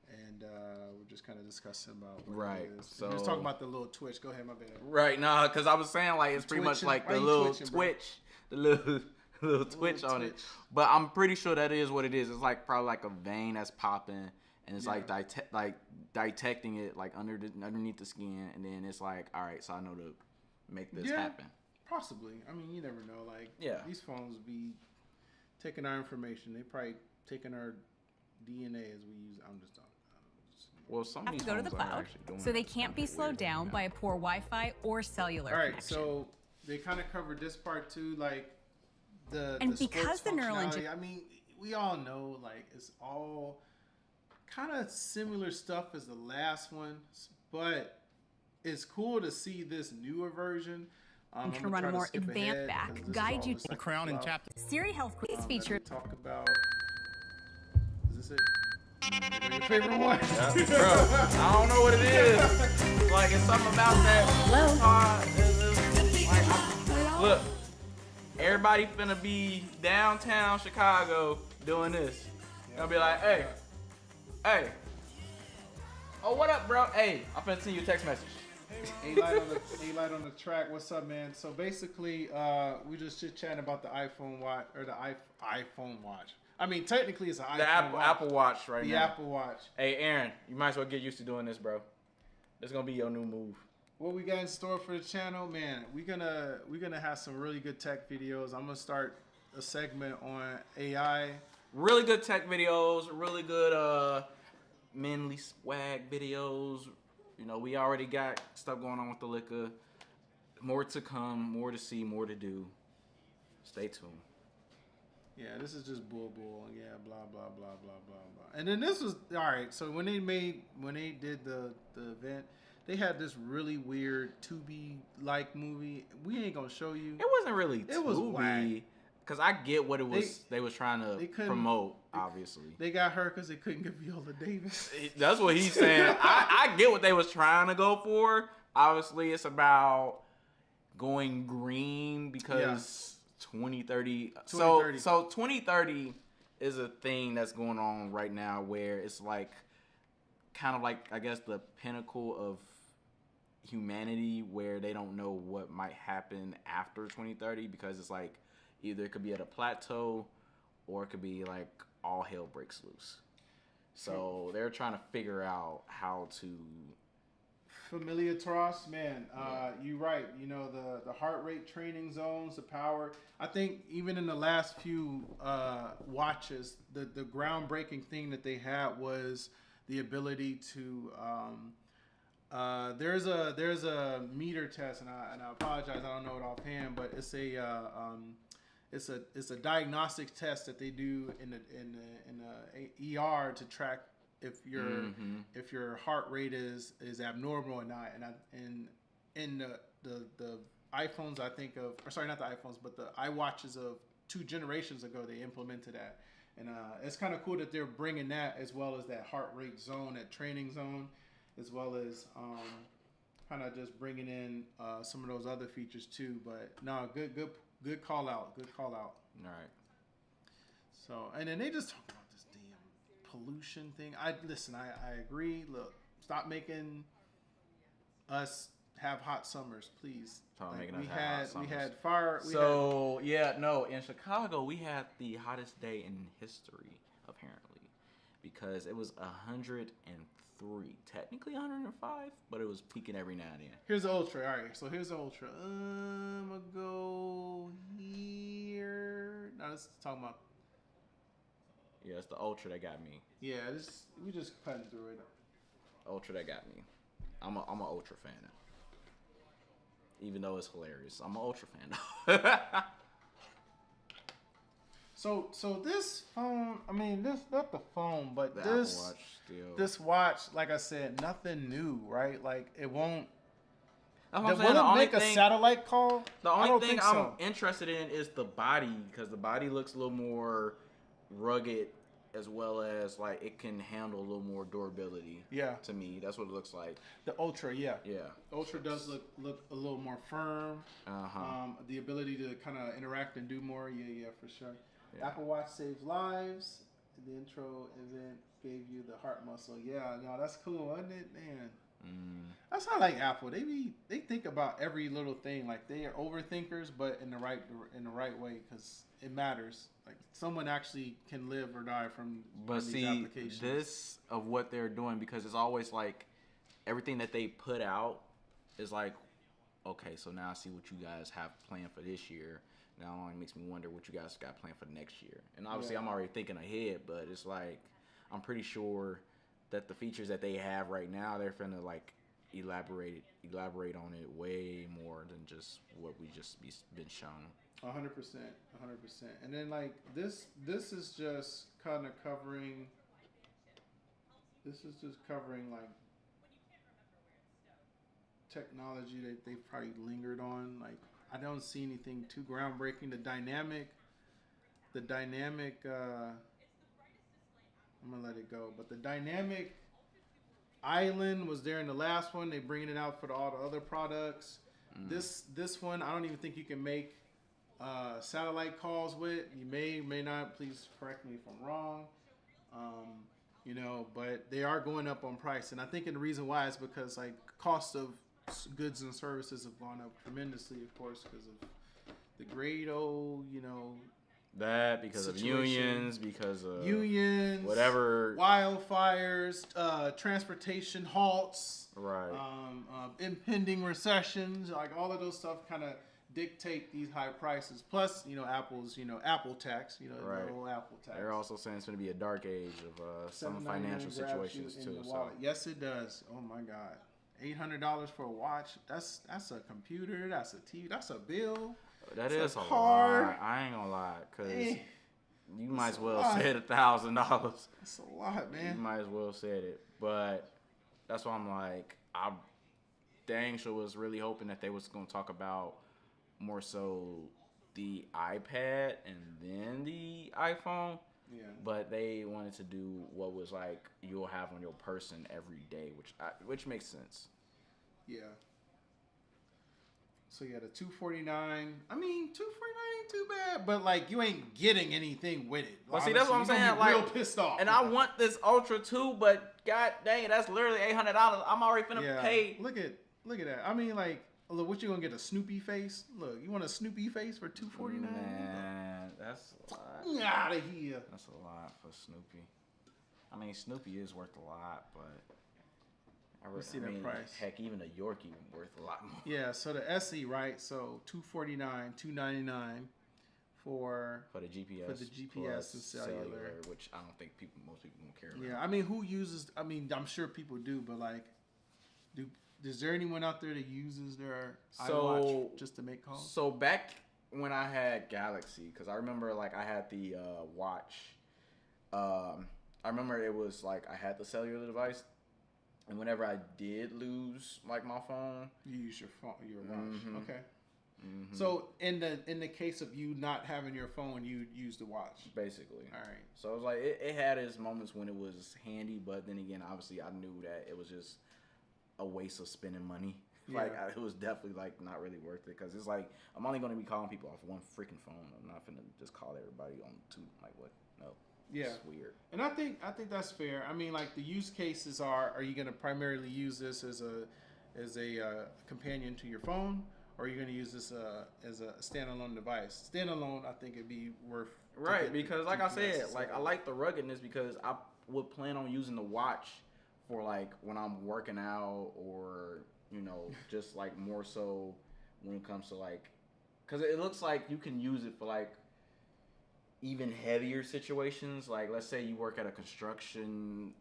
and we're just kind of discussing about what Right, it is. so- We're just talking about the little twitch. Go ahead, my bad. Right, nah, because I was saying like it's pretty much twitching? like Why the you little twitching, bro? twitch, the little twitch on it. twitch. But I'm pretty sure that is what it is. It's like probably like a vein that's popping, and it's like detecting it like underneath the skin, and then it's like, all right, so I know to make this Yeah. happen. Possibly. I mean, you never know. Like, Yeah. these phones be taking our information. They probably taking our DNA as we use. I'm just talking. Well, some of Have these to go to the phones are cloud, actually doing so they that. It's can't be kinda slowed weird, down yeah. by a poor Wi-Fi or cellular All right, connection. so they kind of covered this part too, like And the because sports the neural engine- functionality. I mean, we all know like it's all kind of similar stuff as the last one, but it's cool to see this newer version. And can I'ma run try a to more skip advanced ahead back, because this is guide all you just to like Crown and fluff, tap. Siri Health Quiz that feature. we talk about. Is this it? Your favorite one? Bro, I don't know what it is. Like it's something about that. Look, everybody finna be downtown Chicago doing this. They'll be like, hey, oh, what up, bro? Hey, I'm finna send you a text message. A-Light on the track. What's up, man? So basically, we just chit chatting about the iPhone watch or the iPhone watch. I mean, technically, it's an iPhone The Apple Watch right the now. Apple Watch. Hey, Aaron, you might as well get used to doing this, bro. It's gonna be your new move. What we got in store for the channel, man? We're gonna have some really good tech videos. I'm gonna start a segment on AI. Really good tech videos, really good manly swag videos. You know, we already got stuff going on with the liquor. More to come, more to see, more to do. Stay tuned. Yeah, this is just bull. Yeah, blah blah blah blah blah blah. And then this was all right. So when they did the event, they had this really weird Tubi like movie. We ain't gonna show you. It wasn't really It was whack. because I get what it was. They was trying they to couldn't- promote, obviously. They got her because they couldn't get Viola Davis. That's what he's saying. I get what they was trying to go for. Obviously, it's about going green because 2030. 2030. So 2030 is a thing that's going on right now where it's like kind of like I guess the pinnacle of humanity where they don't know what might happen after 2030 because it's like either it could be at a plateau or it could be like all hell breaks loose. So they're trying to figure out how to. Familia Tross, man, you're right. You know, the heart rate training zones, the power. I think even in the last few watches, the groundbreaking thing that they had was the ability to. There's a meter test, and I apologize, I don't know it offhand, but it's a diagnostic test that they do in the ER to track if your heart rate is abnormal or not. And in the iPhones, I think of, or sorry, not the iPhones, but the iWatches of 2 generations ago, they implemented that. And it's kind of cool that they're bringing that as well as that heart rate zone, that training zone, as well as kind of just bringing in some of those other features too. But no, good call out. Good call out. All right. So, and then they just talk about this damn pollution thing. I agree. Look, stop making us have hot summers, please. Talking about Like, making us have hot we summers. had fire. So yeah, no, in Chicago we had the hottest day in history apparently, because it was 103, technically 105, but it was peaking every now and then. Here's the ultra. All right, so here's the ultra. I'm gonna go here. Now let's talk about. Yeah, it's the ultra that got me. Yeah, we just cutting through it. Ultra that got me. I'm a ultra fan. Even though it's hilarious, I'm an ultra fan. So this phone, I mean, this not the phone, but The this Apple Watch still. this watch, like I said, nothing new, right? Like it won't. That's what I'm Will saying. The it only make a thing, satellite call? the I only don't thing think I'm so. interested in is the body, because the body looks a little more rugged, as well as like it can handle a little more durability. Yeah. To me, that's what it looks like. The Ultra, yeah. Yeah. Ultra does look a little more firm. The ability to kind of interact and do more, yeah, for sure. Yeah. Apple Watch saves lives. The intro event gave you the heart muscle. Yeah, no, that's cool, wasn't it, man? That's not like Apple. They think about every little thing. Like they are overthinkers, but in the right way, because it matters. Like someone actually can live or die from these applications. This of what they're doing, because it's always like everything that they put out is like, okay, so now I see what you guys have planned for this year. Now it only makes me wonder what you guys got planned for next year. And obviously, I'm already thinking ahead, but it's like I'm pretty sure that the features that they have right now, they're finna like elaborate on it way more than just what we just been shown. 100%. And then like this is just kind of covering. This is just covering like technology that they've probably lingered on. Like I don't see anything too groundbreaking. The dynamic. I'm gonna let it go. But the dynamic island was there in the last one. They bringing it out for all the other products. This one, I don't even think you can make satellite calls with. You may not. Please correct me if I'm wrong. But they are going up on price, and I think the reason why is because like cost of goods and services have gone up tremendously, of course, because of the great old, That because situation. because of unions, whatever, wildfires, transportation halts, right? Impending recessions, like all of those stuff kind of dictate these high prices. Plus, Apple's, Apple tax, Right. the whole Apple tax. They're also saying it's going to be a dark age of some financial $7.99 grabs you situations in too. the So wallet. Yes, it does. Oh my God, $800 for a watch. That's a computer. That's a TV. That's a bill. that It's is a a car. lot. I ain't gonna lie, cause Eh, you might as a well lot. said $1,000. That's a lot, You man. might as well said it. But that's why I'm like, I dang sure was really hoping that they was gonna talk about more so the iPad and then the iPhone. Yeah. But they wanted to do what was like you'll have on your person every day, which makes sense. Yeah. So yeah, the $249. I mean, $249 ain't too bad, but like you ain't getting anything with it. Well, see, that's what I'm Honestly, saying. you gonna be Like, real pissed off. and I want this Ultra too, but god dang it, that's literally $800. I'm already finna yeah. pay. Look at that. I mean, like, look, what you gonna get, a Snoopy face? Look, you want a Snoopy face for $249? Man, that's a lot. Get out of here. That's a lot for Snoopy. I mean, Snoopy is worth a lot, but Let's see that price. Heck, even a Yorkie worth a lot more. Yeah. So the SE, right? So $249, $299 for For the GPS. For the GPS plus and cellular. which I don't think most people won't care about. Yeah. I mean, who uses? I mean, I'm sure people do, but like, is there anyone out there that uses their iWatch just to make calls? So back when I had Galaxy, because I remember like I had the watch. I remember it was like I had the cellular device, and whenever I did lose like my phone, You use your phone, your watch. Mhm. Okay. So in the case of you not having your phone, you use the watch. basically. All right. So it was like it had its moments when it was handy, but then again, obviously I knew that it was just a waste of spending money. Like Yeah. it was definitely like not really worth it, because it's like I'm only going to be calling people off one freaking phone. I'm not gonna just call everybody on two. Like what? No. Yeah. It's weird. And I think that's fair. I mean, like the use cases are you going to primarily use this as as a companion to your phone, or are you going to use this as a standalone device? Standalone, I think it'd be worth. Right, because like I said, GPS. like I like the ruggedness because I would plan on using the watch for like when I'm working out or just like more so when it comes to like, because it looks like you can use it for like even heavier situations. Like let's say you work at a construction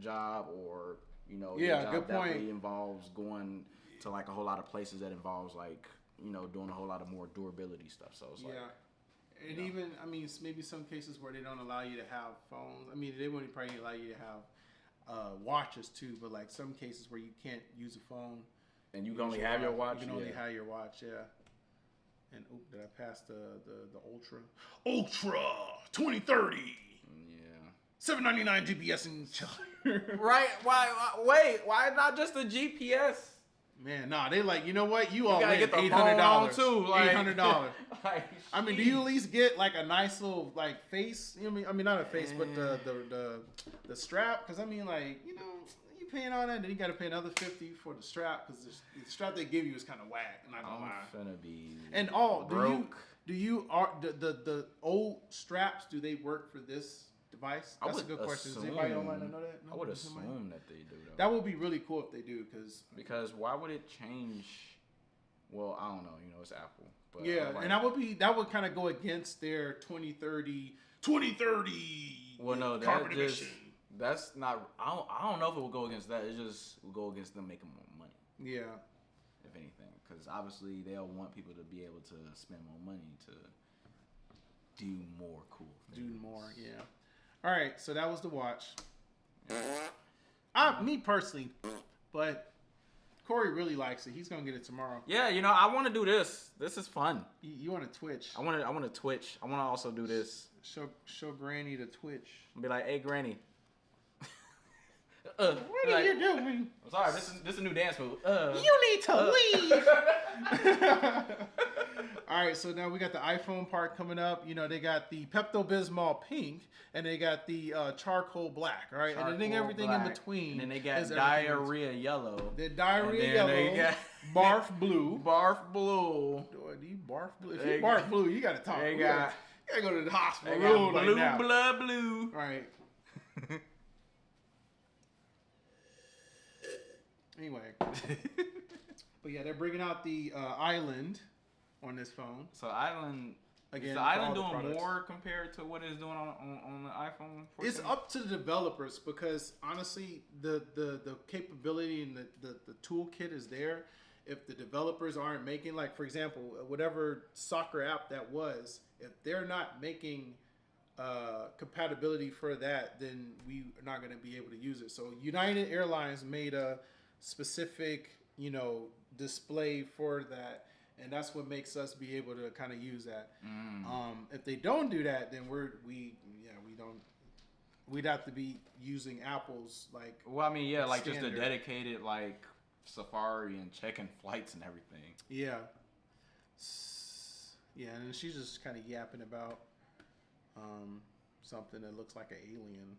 job, or your job good point. definitely involves going to like a whole lot of places that involves like doing a whole lot of more durability stuff. So it's like. And even, I mean, maybe some cases where they don't allow you to have phones. I mean, they wouldn't probably allow you to have watches too, but like some cases where you can't use a phone. And you can only have your watch? You can only have your watch, yeah. And did I pass the Ultra? Ultra 2030. Yeah. $799 GPS and Right? Why not just the GPS? Man, nah, they like, you know what? You gotta all get the $800 phone too, like, $800. Like, I mean, do you at least get like a nice little like face? I mean, not a face, but the strap. Because I mean, like, you paying all that, then you got to pay another $50 for the strap because the strap they give you is kind of whack. Not gonna lie. finna be And broke. do you the old straps? Do they work for this device? That's a good question. Does anybody online know that? No? I would assume that they do though. That would be really cool if they do, because why would it change? Well, I don't know. It's Apple. But yeah, and that would kind of go against their 2030. Well, no, that's not. I don't know if it will go against that. It just will go against them making more money. Yeah. If anything, because obviously they'll want people to be able to spend more money to do more cool things. Do more, yeah. All right, so that was the watch. Me personally, but Corey really likes it. He's gonna get it tomorrow. Yeah, I want to do this. This is fun. You want to Twitch? I want to Twitch. I want to also do this. Show Granny to Twitch. Be like, hey, Granny. What are you doing? I'm sorry. This is a new dance move. You need to leave. All right, so now we got the iPhone part coming up. They got the Pepto-Bismol pink, and they got the charcoal black, right? And then everything in between. And then they got diarrhea yellow. The diarrhea yellow. They got barf blue. Barf blue. Do you barf blue? If you barf blue, you got to talk. You got to go to the hospital. They got blue, like blood blue. All right. Anyway. But yeah, they're bringing out the Island on this phone. So Island, again, is the Island doing more compared to what it's doing on the iPhone 14? It's up to the developers because honestly, the capability and the toolkit is there. If the developers aren't making, like for example, whatever soccer app that was, if they're not making compatibility for that, then we are not going to be able to use it. So United Airlines made a specific, display for that, and that's what makes us be able to kind of use that. If they don't do that, then we'd have to be using Apple's like. Well, I mean, yeah, like standard. just a dedicated like Safari and checking flights and everything. Yeah. Yeah, and she's just kind of yapping about something that looks like an alien.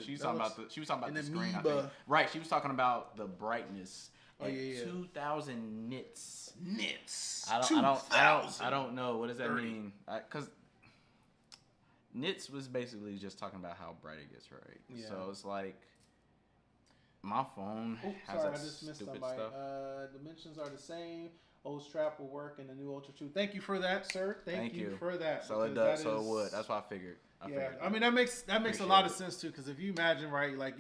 She was talking about the screen. I think. Right, she was talking about the brightness. Oh yeah. 2,000 nits. Nits. I don't know. What does that mean? Because nits was basically just talking about how bright it gets, right? Yeah. So it's like my phone has that stupid stuff. Dimensions are the same. Old strap will work in the new Ultra 2. Thank you for that, sir. Thank you for that. So it does. So it would. That's what I figured. I mean that makes a lot of sense too. Because if you imagine, right, like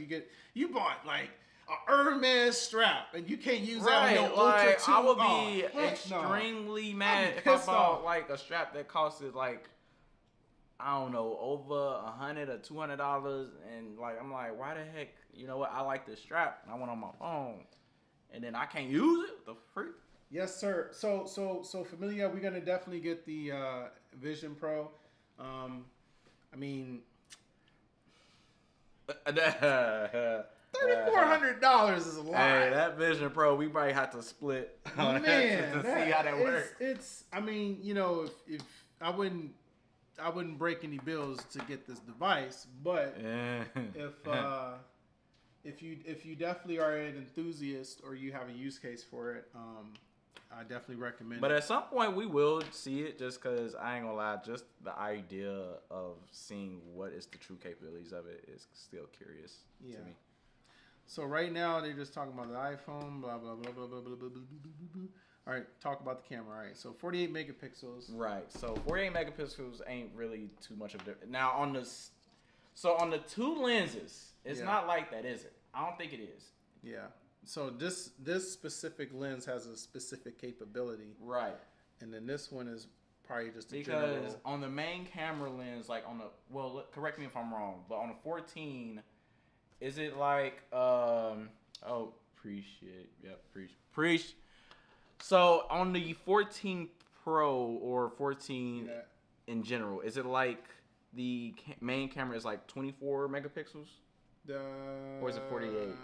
you bought like a Hermes strap and you can't use that on your Ultra 2. I would be extremely mad if I bought like a strap that costed like, I don't know, over $100 or $200, and like I'm like, why the heck? You know what? I like this strap and I want it on my phone, and then I can't use it. The freak. Yes, sir. So Familia, we're gonna definitely get the Vision Pro. I mean, $3,400 is a lot. Hey, that Vision Pro, we might have to split on that to see how that works. It's. I mean, if I wouldn't break any bills to get this device, but if you definitely are an enthusiast or you have a use case for it, I definitely recommend But it. at some point we will see it, just because I ain't gonna lie, just the idea of seeing what is the true capabilities of it is still curious to me. So right now they're just talking about the iPhone, blah blah blah blah blah blah blah blah blah blah. All right, talk about the camera. All right, so 48 megapixels. Right. So 48 megapixels ain't really too much of a difference. Now on the two lenses, it's not like that, is it? I don't think it is. Yeah. So this specific lens has a specific capability. Right. And then this one is probably just a because general... on the main camera lens, like on the correct me if I'm wrong, but on the 14, is it like preach. So on the 14 Pro or 14 in general, is it like the main camera is like 24 megapixels? Or is it 48?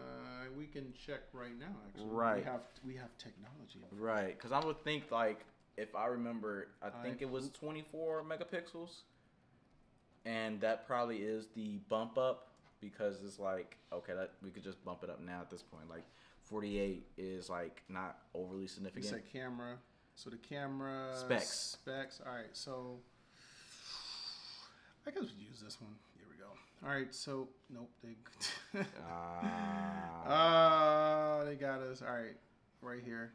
We can check right now. Actually, right. We have technology. Right, because I would think like if I remember, I think it was 24 megapixels, and that probably is the bump up because it's like okay, we could just bump it up now at this point. Like 48 is like not overly significant. You said camera, so the camera specs. All right, so I guess we use this one. Here we go. All right, so nope, they they got us. All right here.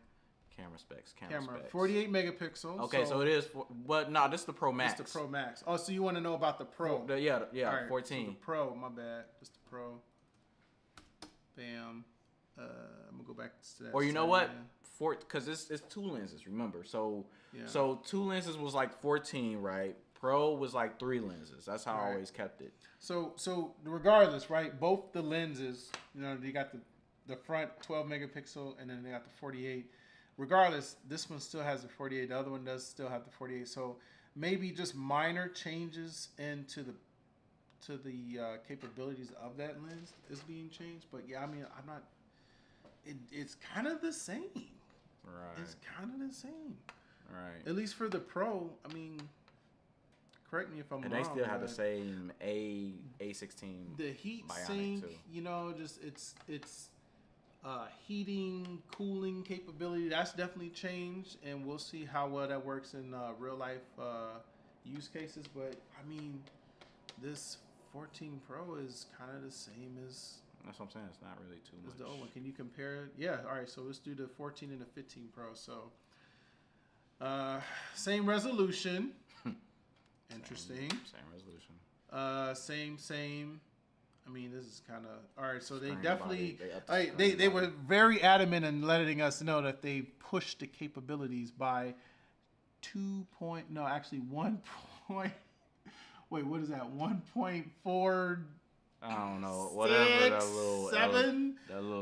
Camera specs. 48 megapixels. Okay, so it is. But no, this is the Pro Max. It's the Pro Max. Oh, so you want to know about the Pro? Yeah, right, 14. So the Pro, my bad. Just the Pro. Bam. I'm gonna go back to that. Or you know what? Because it's two lenses. Remember, so two lenses was like 14, right? Pro was like 3 lenses. That's how I always kept it. So regardless, right? Both the lenses, you know, you got the front 12 megapixel and then they got the 48. Regardless, this one still has the 48. The other one does still have the 48. So maybe just minor changes into the capabilities of that lens is being changed. But yeah, I mean, I'm not. It's kind of the same. Right. It's kind of the same. Right. At least for the Pro. I mean, correct me if I'm wrong. And they still have the same A16. The heat Bionic sink, too. you know, just it's heating, cooling capability. That's definitely changed, and we'll see how well that works in real life use cases. But I mean, this 14 Pro is kind of the same as. That's what I'm saying. It's not really too much. The old one. Can you compare it? Yeah. All right. So let's do the 14 and the 15 Pro. So, same resolution. Interesting. Same resolution. Same. I mean, this is kind of all right. So they Screen definitely, body. they were very adamant in letting us know that they pushed the capabilities by 1 point. Wait, what is that? 1.4. I don't know. Whatever that little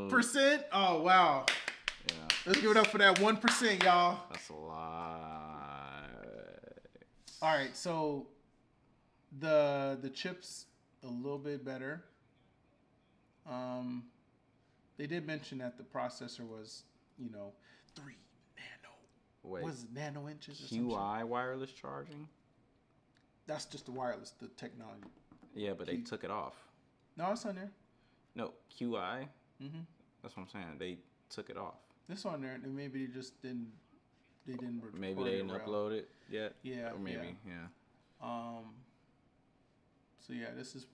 7%. Oh wow. Yeah. Let's give it up for that 1%, y'all. That's a lot. All right, so the chips a little bit better. They did mention that the processor was, 3 nano. Wait. Was it nano inches or something? QI wireless charging? That's just the wireless, the technology. Yeah, but they took it off. No, it's on there. No, QI? Mm-hmm. That's what I'm saying. They took it off. It's on there, and maybe they just didn't. Maybe they didn't upload it yet. Yeah. Or maybe, yeah. So yeah, this is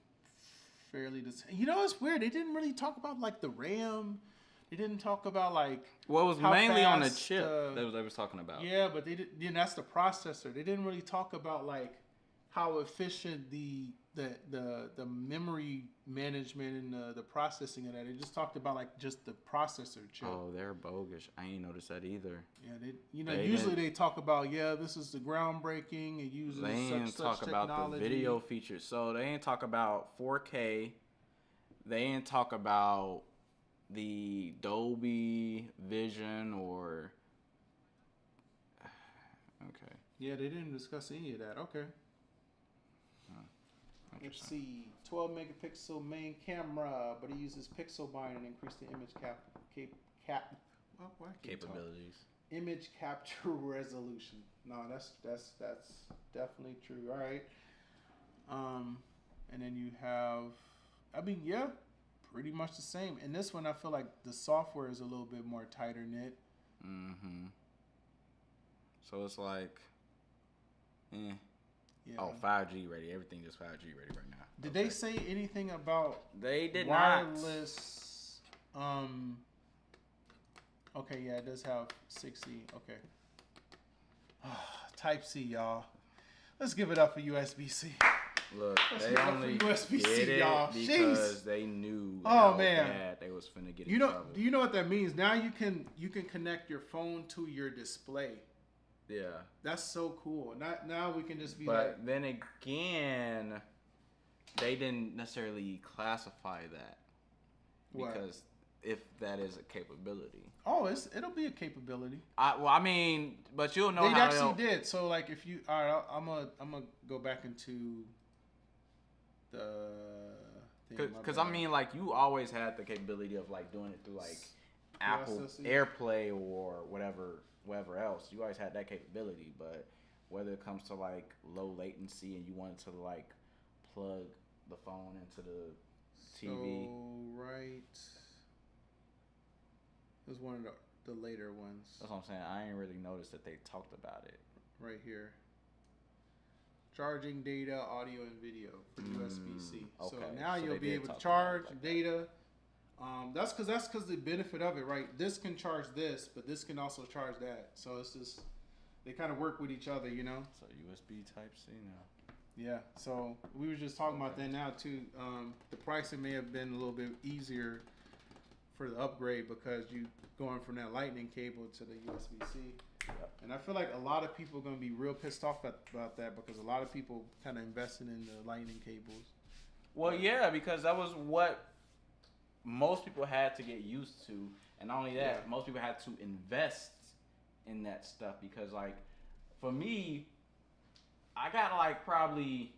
fairly the same. You know, it's weird. They didn't really talk about like the RAM. They didn't talk about like. Well, it was how mainly on the fast, chip that they was talking about. Yeah, but they didn't. Yeah, that's the processor. They didn't really talk about like how efficient the memory management and the processing of that. They just talked about like just the processor chip. Oh, they're bogus. I ain't noticed that either. Yeah, usually they talk about this is the groundbreaking. It uses they ain't talk about the video features. So they ain't talk about 4K. They ain't talk about the Dolby Vision or. Okay. Yeah, they didn't discuss any of that. Okay. Let's see, 12 megapixel main camera, but it uses pixel bind and increase the image capabilities. Image capture resolution. No, that's definitely true. All right. And then you have, pretty much the same. And this one, I feel like the software is a little bit more tighter knit. Mm-hmm. So it's like, Yeah. Oh, 5G ready. Everything just 5G ready right now. Did they say anything about They did wireless? Okay, yeah, it does have 6E. Okay. Type C, y'all. Let's give it up for USB-C. Look, Let's they give it up for only USB-C, did it y'all. because Jeez. they knew Oh, how man. bad they was finna get in You know, trouble. do you know what that means? Now you can connect your phone to your display. Yeah. That's so cool. Now we can just be But like, then again, they didn't necessarily classify that what? because if that is a capability. Oh, it'll be a capability. I mean, but you'll know They how actually did. So like, if you, all right, I'm gonna go back into the thing. Because I mean, like, you always had the capability of like doing it through like Apple PSSE. AirPlay or whatever else. You always had that capability, but whether it comes to like low latency and you wanted to like plug the phone into the TV. So right, it was one of the later ones. That's what I'm saying. I ain't really noticed that they talked about it. Right here. Charging data, audio, and video for USB-C. So okay. now So you'll they be did able to talk about charge it like that. data. That's because the benefit of it, right? This can charge this, but this can also charge that. So it's just they kind of work with each other, you know. So USB Type C now. Yeah. So we were just talking about that now too. The pricing may have been a little bit easier for the upgrade because you going from that Lightning cable to the USB-C. Yep. And I feel like a lot of people are going to be real pissed off about that because a lot of people kind of invested in the Lightning cables. Well, yeah, because that was what most people had to get used to, and not only that, most people had to invest in that stuff because, like, for me, I got like probably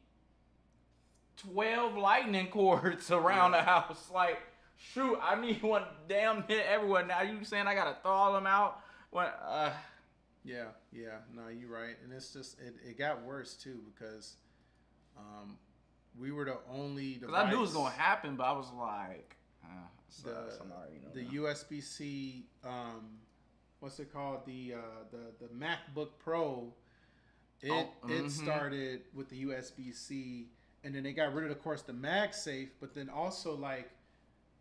12 lightning cords around the house. Like, shoot, I need one damn near everywhere. Now you saying I gotta throw all them out? When Yeah, no, you're right, and it's just it got worse too because we were the only device. because I knew it was gonna happen, but I was like, somebody know the now. USB-C, what's it called? The MacBook Pro. It started with the USB-C, and then they got rid of course, the MagSafe, but then also like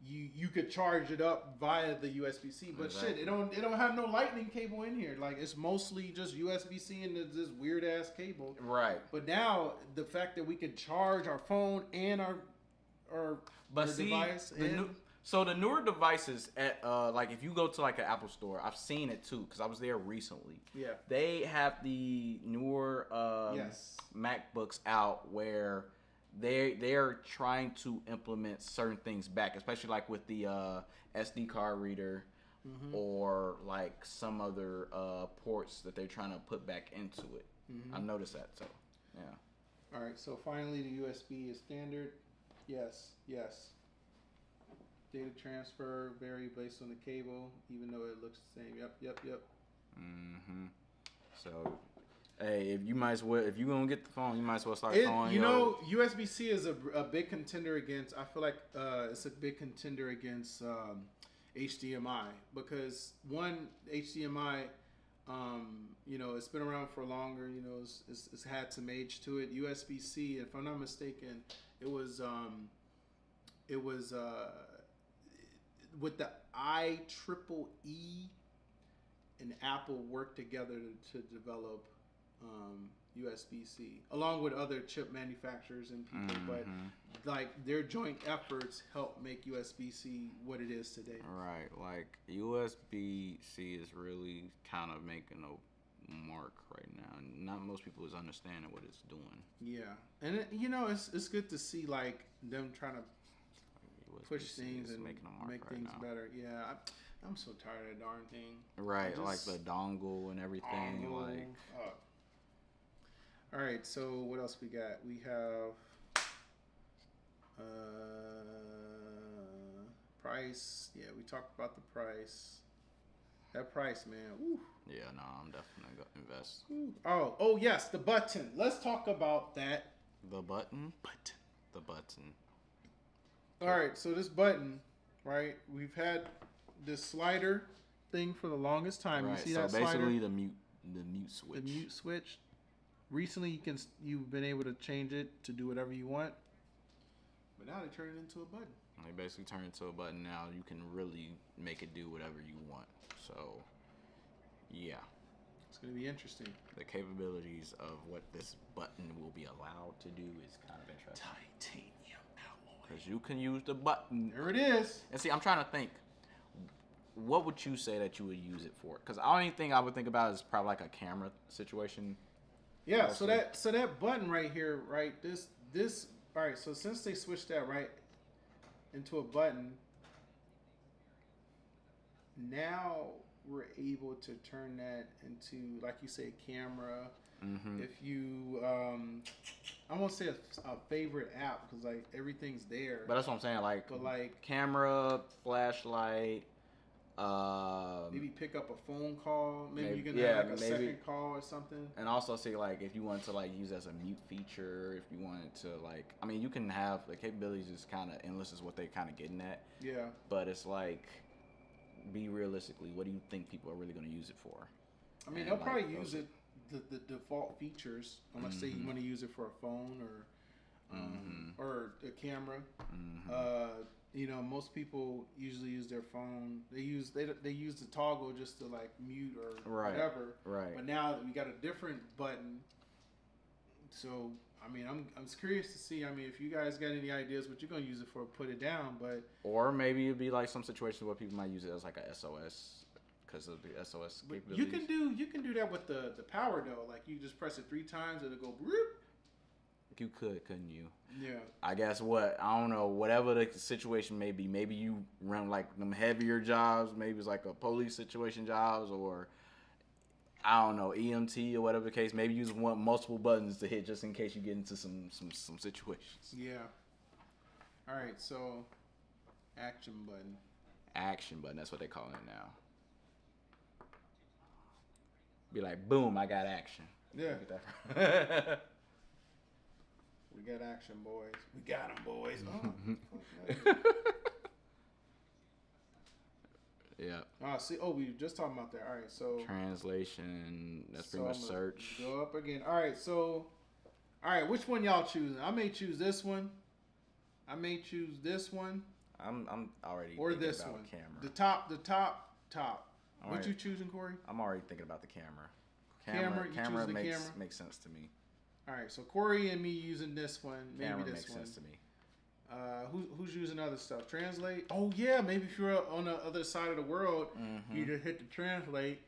you could charge it up via the USB-C. But Exactly. shit, it don't have no Lightning cable in here. Like it's mostly just USB-C and this weird ass cable. Right. But now the fact that we could charge our phone and our device. So the newer devices at like if you go to like an Apple store, I've seen it too because I was there recently. Yeah. They have the newer Yes. MacBooks out where they're trying to implement certain things back, especially like with the SD card reader or like some other ports that they're trying to put back into it. I noticed that. So yeah. All right. So finally, the USB is standard. Yes. Data transfer vary based on the cable, even though it looks the same. Yep. So, hey, if you're gonna get the phone, you might as well start throwing. USB-C is a big contender against. I feel like it's a big contender against HDMI because one HDMI, it's been around for longer. It's had some age to it. USB-C, if I'm not mistaken, it was with the IEEE and Apple worked together to develop USB-C along with other chip manufacturers and people, but like their joint efforts help make USB-C what it is today. Right, like USB-C is really kind of making a mark right now, and not most people is understanding what it's doing. Yeah, and it's good to see like them trying to push USB-C things is and making a mark make right things now. better. Yeah, I'm so tired of that darn thing. Right, like the dongle and everything. Like, all right. So what else we got? We have price. Yeah, we talked about the price. That price, man. Woo. yeah, no, I'm definitely gonna invest. Woo. Oh yes, the button. Let's talk about that. The button. The button. All right, so this button, right? We've had this slider thing for the longest time. Right. You see so that basically slider? the mute switch. The mute switch. Recently, you've been able to change it to do whatever you want, but now they turn it into a button. They basically turn it into a button now. You can really make it do whatever you want. So, yeah. It's gonna be interesting. The capabilities of what this button will be allowed to do is kind of interesting. Titanium alloy. Because you can use the button. There it is. And see, I'm trying to think. What would you say that you would use it for? Because the only thing I would think about is probably like a camera situation. Yeah. Mostly. So that button right here, right? This. All right. So since they switched that right into a button, now we're able to turn that into, like you say, camera. Mm-hmm. If you, I won't say a favorite app because like everything's there. But that's what I'm saying. Like, But like camera, flashlight. maybe pick up a phone call. Maybe you can yeah, have like a maybe. second call or something. And also see like if you wanted to like use it as a mute feature, if you wanted to like, I mean, you can have the capabilities is kind of endless, is what they're kind of getting at. Yeah. But it's like, be realistically, what do you think people are really going to use it for? I mean, And, they'll like, probably those- use it the default features, unless say you want to use it for a phone or a camera. You know, most people usually use their phone. They use the toggle just to like mute or Right. whatever. Right. But now that we got a different button, so I mean, I'm curious to see. I mean, if you guys got any ideas what you're gonna use it for, put it down. But Or maybe it'd be like some situations where people might use it as like a SOS because of the SOS capabilities. you can do that with the power though. Like you just press it 3 times, it'll go. Whoop. You could, couldn't you? Yeah. I guess I don't know, whatever the situation may be. Maybe you run like them heavier jobs. Maybe it's like a police situation jobs, or I don't know, EMT or whatever the case. Maybe you just want multiple buttons to hit just in case you get into some situations. Yeah. All right. So, action button. Action button. That's what they call it now. Be like, boom, I got action. Yeah. Get that. We got action, boys. We got them, boys. Oh. Yeah. Oh, see. Oh, we were just talking about that. All right. So. Translation. That's pretty much I'm gonna search. Go up again. All right. So. All right. Which one y'all choosing? I may choose this one. I may choose this one. I'm already Or thinking this about one. camera. The top. All What right. you choosing, Corey? I'm already thinking about the camera. Camera, you choose the camera? makes sense to me. All right. So Corey and me using this one. Maybe Camera this makes one. sense to me. Who's using other stuff? Translate. Oh yeah, maybe if you're on the other side of the world, you just hit the translate.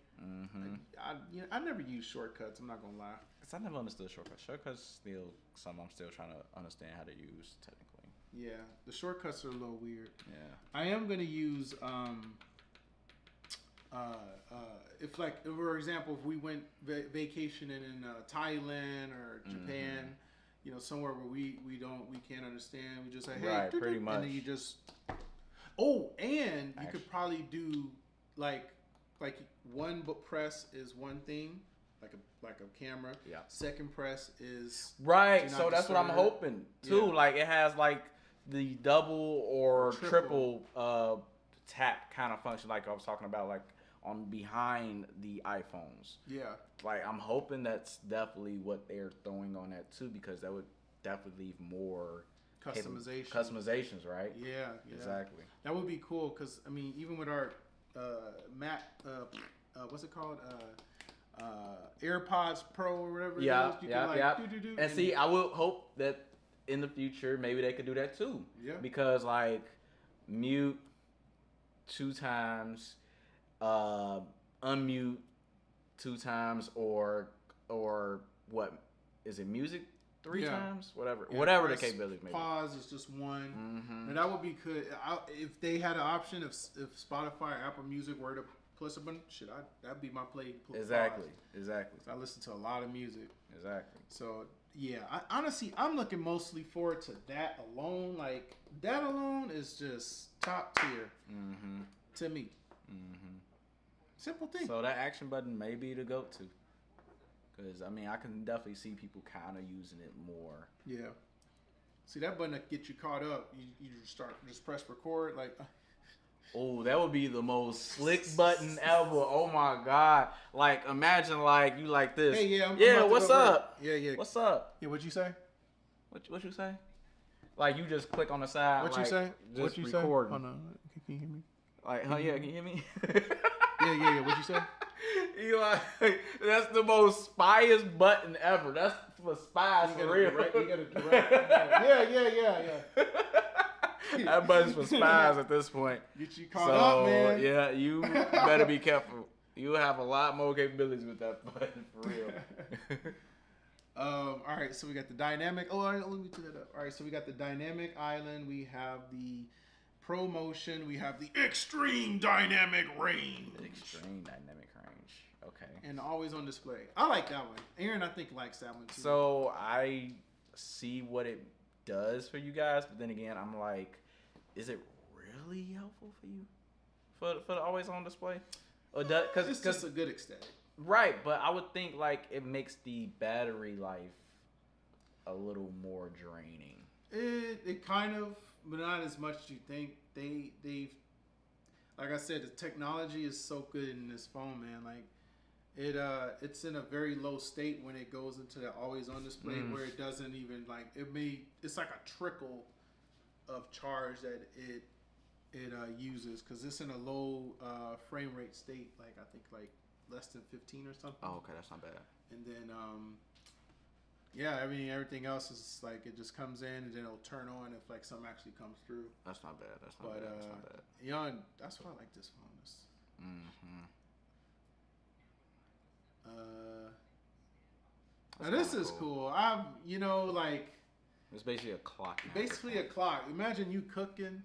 I never use shortcuts. I'm not gonna lie. Cause I never understood shortcuts. Shortcuts still something I'm still trying to understand how to use technically. Yeah, the shortcuts are a little weird. Yeah. I am gonna use if like for example if we went vacationing in Thailand or Japan, you know, somewhere where we can't understand, we just say hey, Right, pretty much. and then you just and you could probably do like one press is one thing, like a camera. Yeah. Second press is Right. do So not that's what I'm disturb. hoping too. Yeah. Like it has like the double or Triple. triple tap kind of function, like I was talking about, like on behind the iPhones. Yeah. Like I'm hoping that's definitely what they're throwing on that too, because that would definitely leave more Customization. customizations, right? Yeah. Exactly. That would be cool because I mean, even with our what's it called? AirPods Pro or whatever. Yeah, it is. You yeah, can like yeah. do-do-do, And see, I would hope that in the future maybe they could do that too. Yeah. Because like mute 2 times, unmute 2 times, or what is it? Music 3 Yeah. times, whatever, Yeah, whatever the press capabilities may be. Pause is just one. Mhm. And that would be good. If they had an option, if Spotify or Apple Music were to plus a button, that'd be my play. Exactly. I listen to a lot of music. Exactly. So yeah, honestly, I'm looking mostly forward to that alone. Like that alone is just top tier to me. Simple thing. So that action button may be the go-to. Because, I mean, I can definitely see people kind of using it more. Yeah. See that button that gets you caught up. You just press record like. Oh, that would be the most slick button ever. Oh my god! Like imagine like you like this. Hey, yeah, I'm yeah. about to What's go over up? it. Yeah. What's up? Yeah, what'd you say? What you say? Like you just click on the side. What like, you say? Just What you recording. say? Hold on. Can you hear me? Like, huh? Yeah, can you hear me? Yeah. What'd you say? You like that's the most spyest button ever. That's for spies for real. You gotta direct. Yeah. That button's for spies at this point. Get you caught up, man. Yeah, you better be careful. You have a lot more capabilities with that button for real. All right, so we got the dynamic. Oh, all right, let me clear that up. All right, so we got the dynamic island. We have the pro motion. We have the extreme dynamic range. Extreme dynamic range. Okay. And always on display. I like that one. Aaron, I think, likes that one too. So I see what it does for you guys, but then again, I'm like, is it really helpful for you for the always on display? Or does it's just a good aesthetic. Right, but I would think like it makes the battery life a little more draining. It kind of, but not as much as you think. They've like I said, the technology is so good in this phone, man. Like it's in a very low state when it goes into the always on display where it doesn't even like it's like a trickle of charge that it uses because it's in a low frame rate state, like I think like less than 15 or something. Oh, okay, that's not bad. And then yeah, I mean everything else is like it just comes in and then it'll turn on if like something actually comes through. That's not bad. That's not bad. Yeah, that's why I like this phone. Now this is cool. Like it's basically a clock. Basically a clock. Imagine you cooking,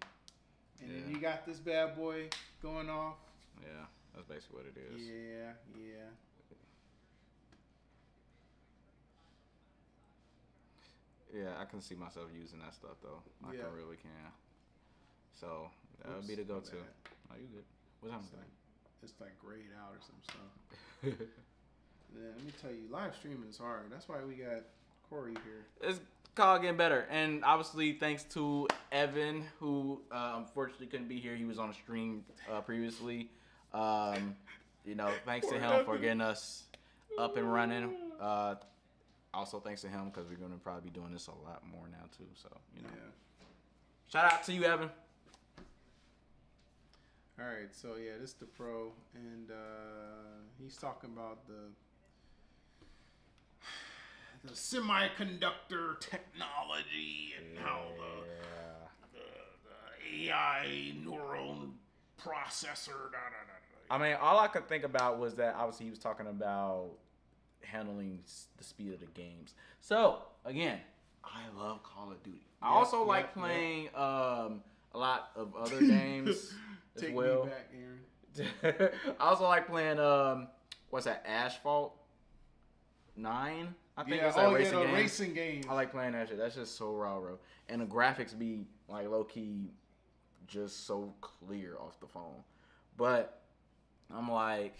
and then you got this bad boy going off. Yeah, that's basically what it is. Yeah. Yeah, I can see myself using that stuff though. I really can. So that would be the go-to. Oh, you good? What's happening? It's like grayed out or some stuff. Yeah, let me tell you, live streaming is hard. That's why we got Corey here. It's called getting better, and obviously thanks to Evan, who unfortunately couldn't be here. He was on a stream previously. Thanks to him for getting us up and running. Also thanks to him because we're going to probably be doing this a lot more now too. So shout out to you, Evan. All right, so yeah, this is the Pro, and he's talking about the semiconductor technology and how the AI neural processor. I mean, all I could think about was that obviously he was talking about handling the speed of the games. So again, I love Call of Duty. I also like playing a lot of other games as Take well. me back, Aaron. I also like playing what's that, Asphalt 9? I think it's that racing game. I like playing that shit. That's just so raw, bro. And the graphics be like low key just so clear off the phone. But I'm like,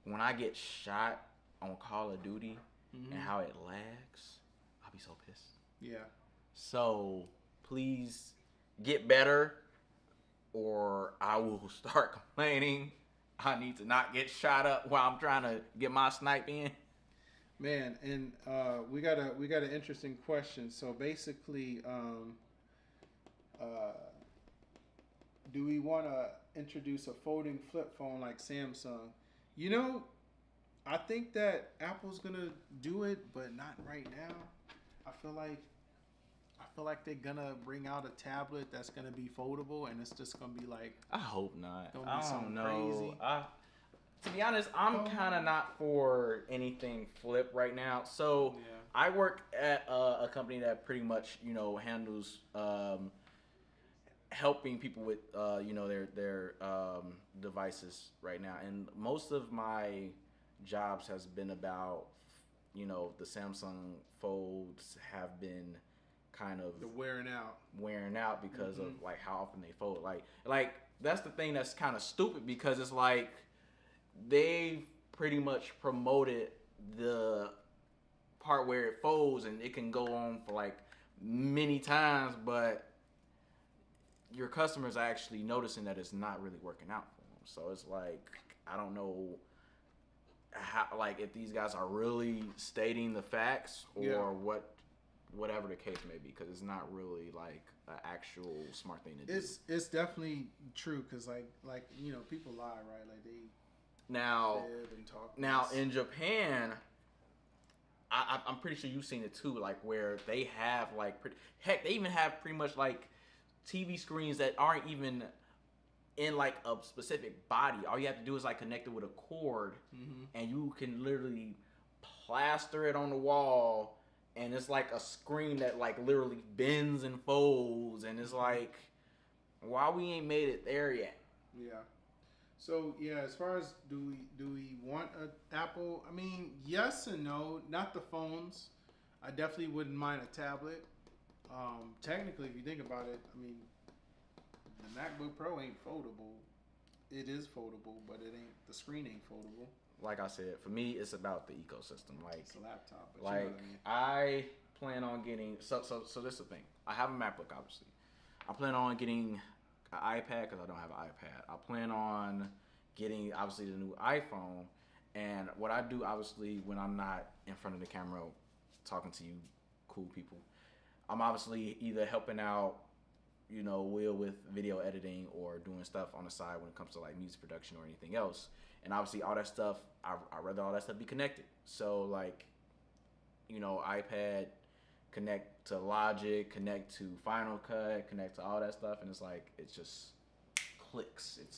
when I get shot on Call of Duty and how it lags, I'll be so pissed. Yeah. So please get better, or I will start complaining. I need to not get shot up while I'm trying to get my snipe in. Man, and we got an interesting question. So basically, do we want to introduce a folding flip phone like Samsung? I think that Apple's gonna do it, but not right now. I feel like they're gonna bring out a tablet that's gonna be foldable, and it's just gonna be like. I hope not. I don't know. Crazy. To be honest, I'm kind of not for anything flip right now. So I work at a company that pretty much handles helping people with their devices right now, and most of my jobs has been about the Samsung Folds have been kind of wearing out because of like how often they fold. Like that's the thing that's kind of stupid, because it's like they've pretty much promoted the part where it folds and it can go on for like many times, but your customers are actually noticing that it's not really working out for them. So it's like, I don't know how, like, if these guys are really stating the facts or whatever the case may be, because it's not really like an actual smart thing to do. It's definitely true, because like you know, people lie, right? Like they now fib and talk. now in Japan, I'm pretty sure you've seen it too, like where they have like heck, they even have pretty much like TV screens that aren't even in like a specific body. All you have to do is like connect it with a cord, and you can literally plaster it on the wall, and it's like a screen that like literally bends and folds, and it's like, why we ain't made it there yet? Yeah. So yeah, as far as do we want an Apple? I mean, yes and no. Not the phones. I definitely wouldn't mind a tablet. Technically, if you think about it, I mean, the MacBook Pro ain't foldable. It is foldable, but it ain't. The screen ain't foldable. Like I said, for me, it's about the ecosystem. Like, it's a laptop. But like you know what I mean. I plan on getting. So this is the thing. I have a MacBook, obviously. I plan on getting an iPad because I don't have an iPad. I plan on getting obviously the new iPhone. And what I do, obviously, when I'm not in front of the camera talking to you cool people, I'm obviously either helping out, you know, Will with video editing or doing stuff on the side when it comes to like music production or anything else. And obviously all that stuff, I'd rather all that stuff be connected. So like, you know, iPad, connect to Logic, connect to Final Cut, connect to all that stuff. And it's like, it just clicks. It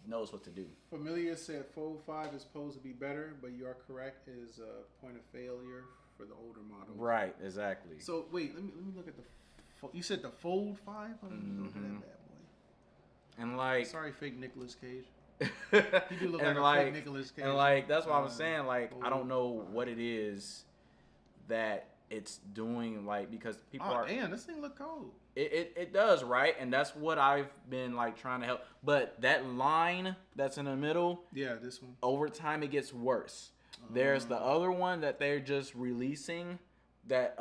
knows what to do. Familia said Fold 5 is supposed to be better, but you are correct. It is a point of failure for the older model. Right, exactly. So wait, let me look at the. You said the Fold 5? Let me look at that bad boy. And like, sorry, fake Nicolas Cage. He do look and like a fake Nicolas Cage. And like, that's what I was saying. Like, I don't know what it is that it's doing. Like, because people are. Damn, this thing look cold. It does, right? And that's what I've been like trying to help. But that line that's in the middle, yeah, this one. Over time, it gets worse. There's the other one that they're just releasing that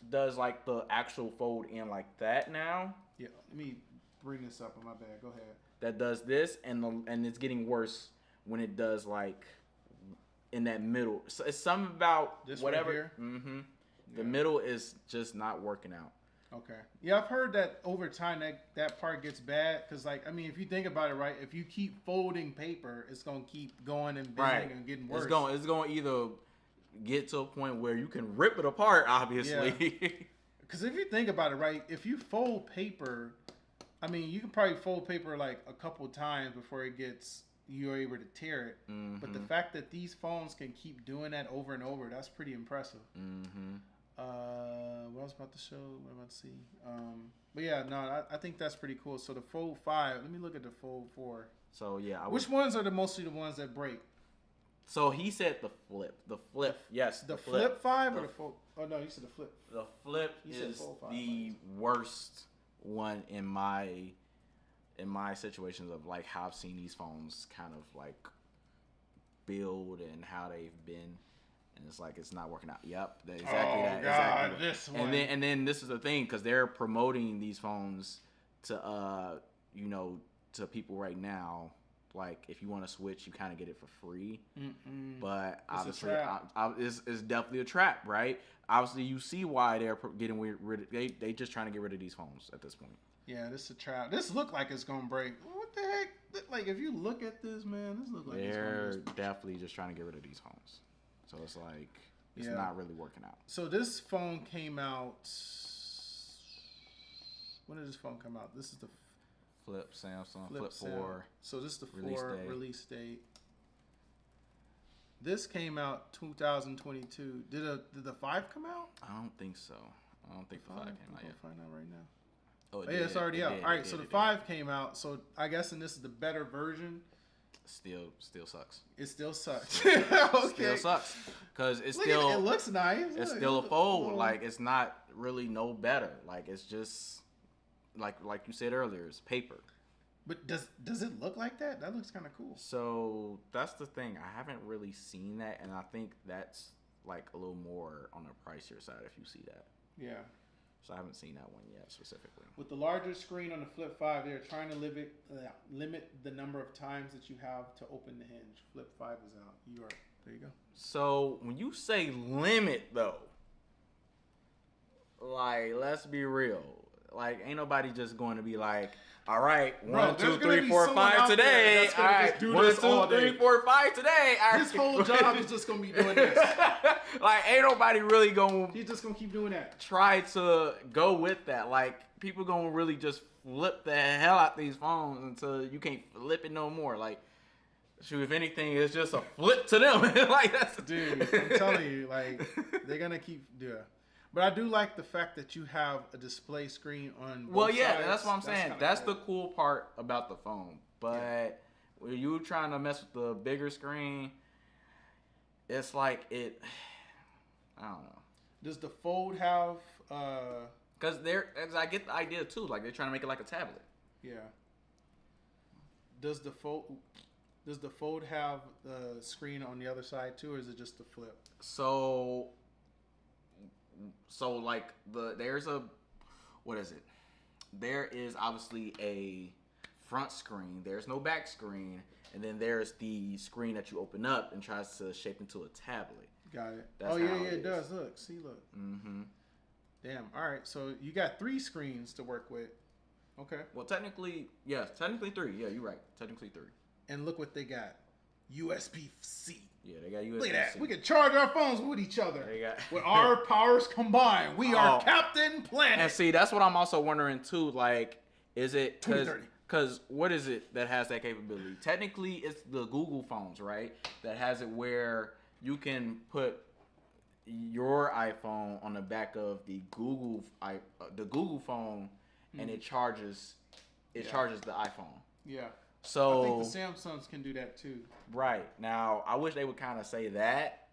does like the actual fold in like that now. Yeah, let me bring this up on my bad. Go ahead. That does this, and it's getting worse when it does like in that middle. So it's something about this whatever. Right here? The middle is just not working out. Okay. Yeah, I've heard that over time that part gets bad, because like, I mean, if you think about it, right, if you keep folding paper, it's gonna keep going and bending and getting worse. It's going either get to a point where you can rip it apart, obviously. Because if you think about it, right, if you fold paper, I mean, you can probably fold paper like a couple times before you're able to tear it. But the fact that these phones can keep doing that over and over, that's pretty impressive. What I was about to show, what I'm about to see. But yeah, no, I think that's pretty cool. So the Fold 5, let me look at the Fold 4. So yeah, which ones are mostly the ones that break? So he said the Flip. The Flip, yes. The Flip 5 or the Fold? Oh no, he said the Flip. The Flip is the worst one in my situations of like how I've seen these phones kind of like build and how they've been. And it's like, it's not working out. Yep, exactly that. God, exactly. This one. And then this is the thing, because they're promoting these phones to to people right now. Like, if you want to switch, you kind of get it for free. But obviously, it's definitely a trap, right? Obviously, you see why they're getting rid of. They just trying to get rid of these phones at this point. Yeah, this is a trap. This look like it's gonna break. What the heck? Like, if you look at this, man, this look like they're definitely just trying to get rid of these phones. So it's like, it's not really working out. So this phone came out. When did this phone come out? This is the Flip Samsung Flip 4. So this is the release date. This came out 2022. Did the 5 come out? I don't think so. I don't think the 5 came out yet. I'll find out right now. Oh, yeah, it's already out. All right, so the 5 came out. So I guess, and this is the better version. Still sucks. It still sucks. Okay. Still sucks because it looks nice. It's still a fold. Like, it's not really no better. Like, it's just like you said earlier, it's paper. But does it look like that? That looks kind of cool. So that's the thing. I haven't really seen that, and I think that's like a little more on the pricier side if you see that. Yeah. So I haven't seen that one yet specifically. With the larger screen on the Flip 5, they're trying to limit the number of times that you have to open the hinge. Flip 5 is out. There you go. So when you say limit though, like let's be real. Like ain't nobody just going to be like, all right, Bro, 1, 2, 3, 4, 5 today. All right, 1, 2, 3, 4, 5 today. All His right. whole job is just gonna be doing this. Like ain't nobody really gonna He's just gonna keep doing that. try to go with that. Like people gonna really just flip the hell out these phones until you can't flip it no more. Like shoot, if anything, it's just a flip to them. Like that's Dude, I'm telling you, like they're gonna keep doing. But I do like the fact that you have a display screen on both well, yeah, sides. that's what I'm saying. kinda That's cool. the cool part about the phone. But when you trying to mess with the bigger screen, it's like it. I don't know. Does the Fold have? Cause I get the idea too. Like they're trying to make it like a tablet. Yeah. Does the Fold have the screen on the other side too, or is it just the flip? So like there's a what is it? There is obviously a front screen. There's no back screen, and then there's the screen that you open up and tries to shape into a tablet. Got it. That's oh yeah, how yeah, it it is. does. Look, see, look. Mm-hmm. Damn. All right, so you got 3 screens to work with. Okay. Well, technically 3. Yeah, you're right. Technically 3. And look what they got. USB-C. Yeah, they got USB. Look at that. We can charge our phones with each other. They got With our powers combined, we are Oh. Captain Planet. And see, that's what I'm also wondering too. Like, is it 2030. because what is it that has that capability? Technically, it's the Google phones, right? That has it where you can put your iPhone on the back of the Google phone, and it charges. It Yeah. charges the iPhone. Yeah. So I think the Samsungs can do that too. right now, I wish they would kind of say that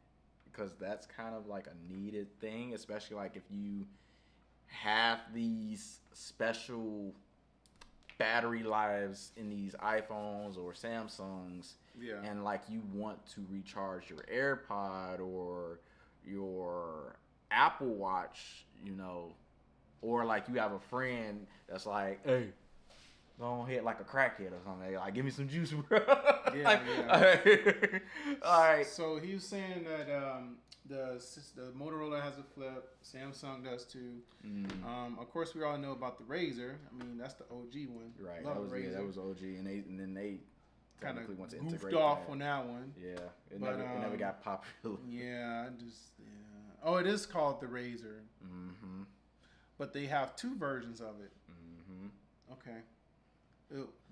because that's kind of like a needed thing, especially like if you have these special battery lives in these iPhones or Samsungs, Yeah. and like you want to recharge your AirPod or your Apple Watch, or like you have a friend that's like, hey, don't hit like a crackhead or something. Like, give me some juice, bro. Yeah, All right. So he was saying that the Motorola has a flip, Samsung does too. Of course, we all know about the Razr. I mean, that's the OG one. Right. Love That Razr. was OG, and then they Kind technically want to of integrate goofed off that. on that one. Yeah, it But, never got popular. Yeah. Oh, it is called the Razr, Mm-hmm. but they have 2 versions of it. Mm-hmm. Okay.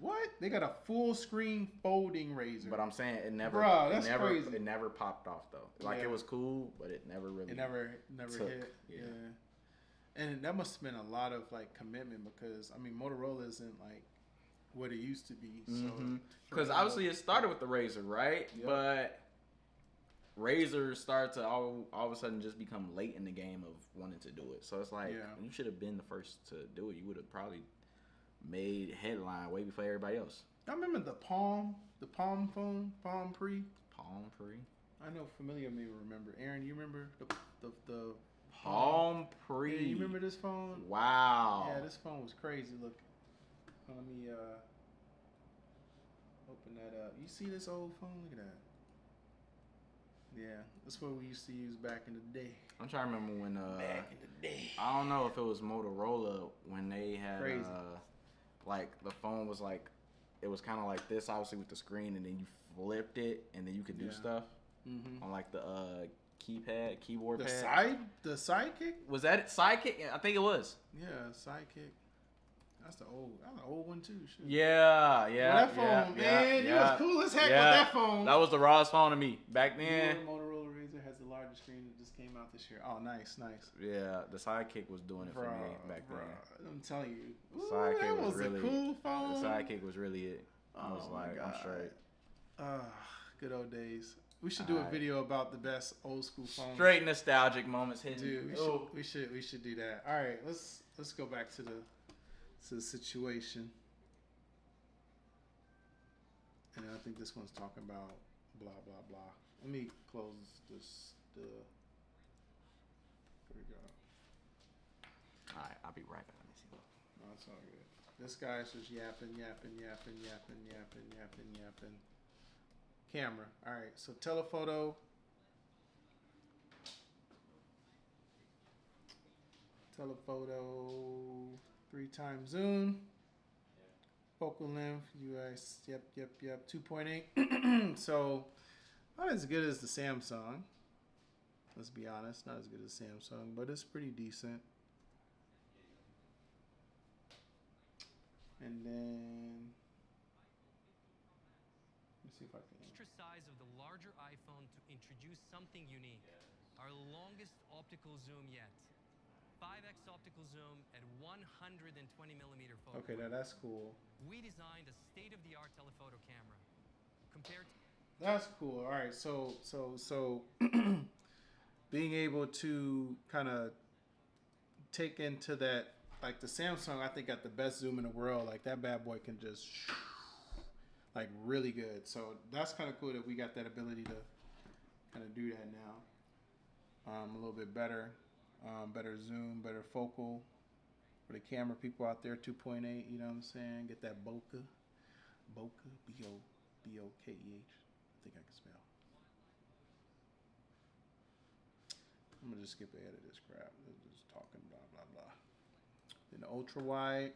What? They got a full screen folding Razr. But I'm saying it never. Bruh, that's it never, crazy. It never popped off though. Like Yeah. it was cool, but it never really. It never took, hit. yeah. And that must have been a lot of like commitment because I mean Motorola isn't like what it used to be. So Because obviously it started with the Razr, right? Yep. But Razr started to all of a sudden just become late in the game of wanting to do it. So it's like you should have been the first to do it. You would have probably made headline way before everybody else. I remember the Palm phone, Palm Pre. Palm Pre. I know familiar may remember. Aaron, you remember the Palm Pre. Yeah, you remember this phone? Wow. Yeah, this phone was crazy. Look, let me open that up. You see this old phone? Look at that. Yeah, that's what we used to use back in the day. I'm trying to remember when Back in the day. I don't know if it was Motorola when they had Crazy. like the phone was like it was kind of like this obviously with the screen, and then you flipped it and then you could do stuff on like the keyboard pad. The Sidekick? Was that it? Sidekick? I think it was. Yeah, Sidekick. That's the old one too. Shoot. Yeah. That phone, man, you was cool as heck with that phone. That was the rawest phone to me back then. The Motorola Razr has the largest screen that just came out this year. Oh, nice. Yeah, the Sidekick was doing it for me back then. I'm telling you, Sidekick that was was really a cool phone. The Sidekick was really it. I was Oh my like, God. I'm straight. Good old days. We should do a video about the best old school phones. Straight nostalgic moments hitting. Dude, we should do that. All right, let's go back to the situation. And I think this one's talking about blah blah blah. Let me close this. Here we go. be right back. Let me see. No, it's all good. This guy's just yapping. Camera. All right, so telephoto. Telephoto, 3x zoom. Focal length, US, yep, 2.8. So, not as good as the Samsung. Let's be honest, not as good as Samsung, but it's pretty decent. And then, let me see if I can. Extra size of the larger iPhone to introduce something unique. Our longest optical zoom yet. 5x optical zoom at 120 millimeter focal. Okay, now that's cool. We designed a state-of-the-art telephoto camera. Compared to That's cool. All right, so being able to kind of take into that, like the Samsung, I think got the best zoom in the world. Like that bad boy can just like really good. So that's kind of cool that we got that ability to kind of do that now. A little bit better. Better zoom, better focal for the camera people out there. 2.8, you know what I'm saying? Get that bokeh, B-O-B-O-K-E-H. I think I can spell. I'm gonna just skip ahead of this crap. Just talking blah blah blah. Then the ultra wide.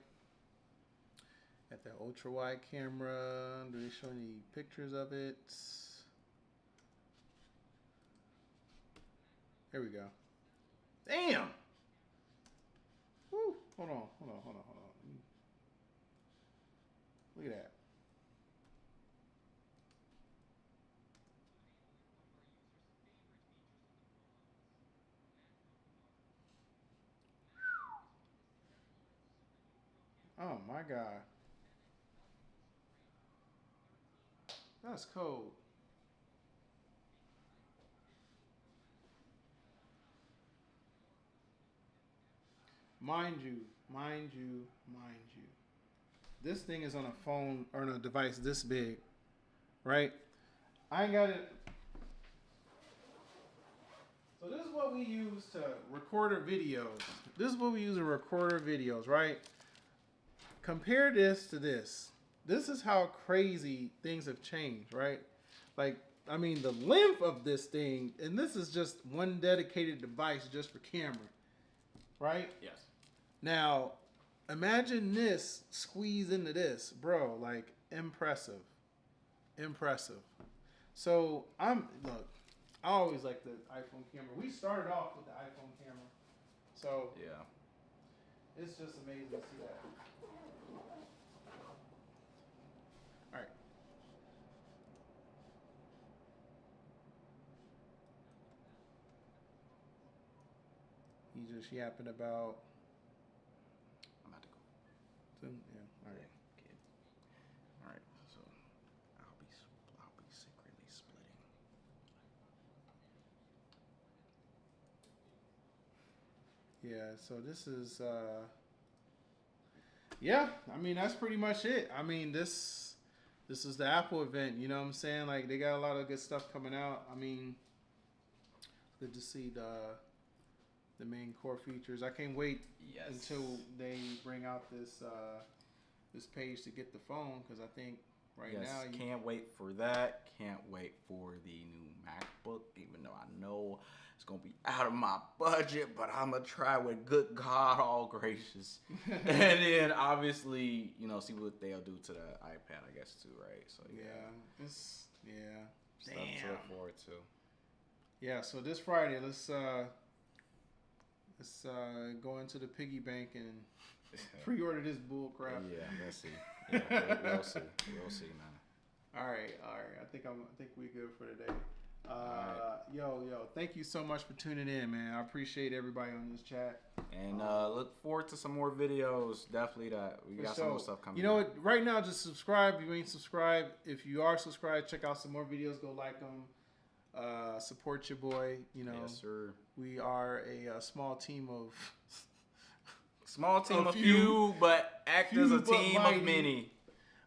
Got that ultra wide camera. Do they show any pictures of it? There we go. Damn! Woo! Hold on. Look at that. Oh my God. That's cold. Mind you. This thing is on a phone or on a device this big, right? I ain't got it. So this is what we use to record our videos. This is what we use to record our videos, right? Compare this to this. This is how crazy things have changed, right? Like, I mean, the length of this thing, and this is just one dedicated device just for camera, right? Yes. Now, imagine this squeeze into this, bro. Like, impressive. So, look, I always like the iPhone camera. We started off with the iPhone camera. So, yeah, it's just amazing to see that. All right. He's just yapping about. I'm about to go. Yeah. All right. Okay. All right. So I'll be secretly splitting. Yeah. So this is. Yeah. I mean, that's pretty much it. I mean, this is the Apple event. You know what I'm saying? Like they got a lot of good stuff coming out. I mean, good to see the main core features. I can't wait until they bring out this page to get the phone because I think now you can't wait for that. Can't wait for the new MacBook, even though I know it's gonna be out of my budget, but I'm gonna try with good God all gracious. And then obviously, see what they'll do to the iPad, I guess too, right? So stuff to look forward to. Yeah, so this Friday, let's go into the piggy bank and pre-order this bull crap. Yeah, let's see. Yeah, we'll see. We'll see, man. All right. I think we good for today. Right. Yo, thank you so much for tuning in, man. I appreciate everybody on this chat. And look forward to some more videos. Definitely that. We got some more stuff coming. You know what? Right now, just subscribe. If you ain't subscribed, if you are subscribed, check out some more videos. Go like them. Support your boy. Yes, sir. We are a small team of few, but act as a team of many.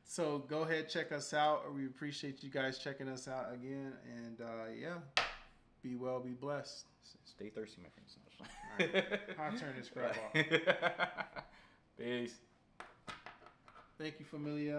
So go ahead, check us out. We appreciate you guys checking us out again. And Be well, be blessed. Stay thirsty, my friends. I'll turn this crap off. Peace. Thank you, familia.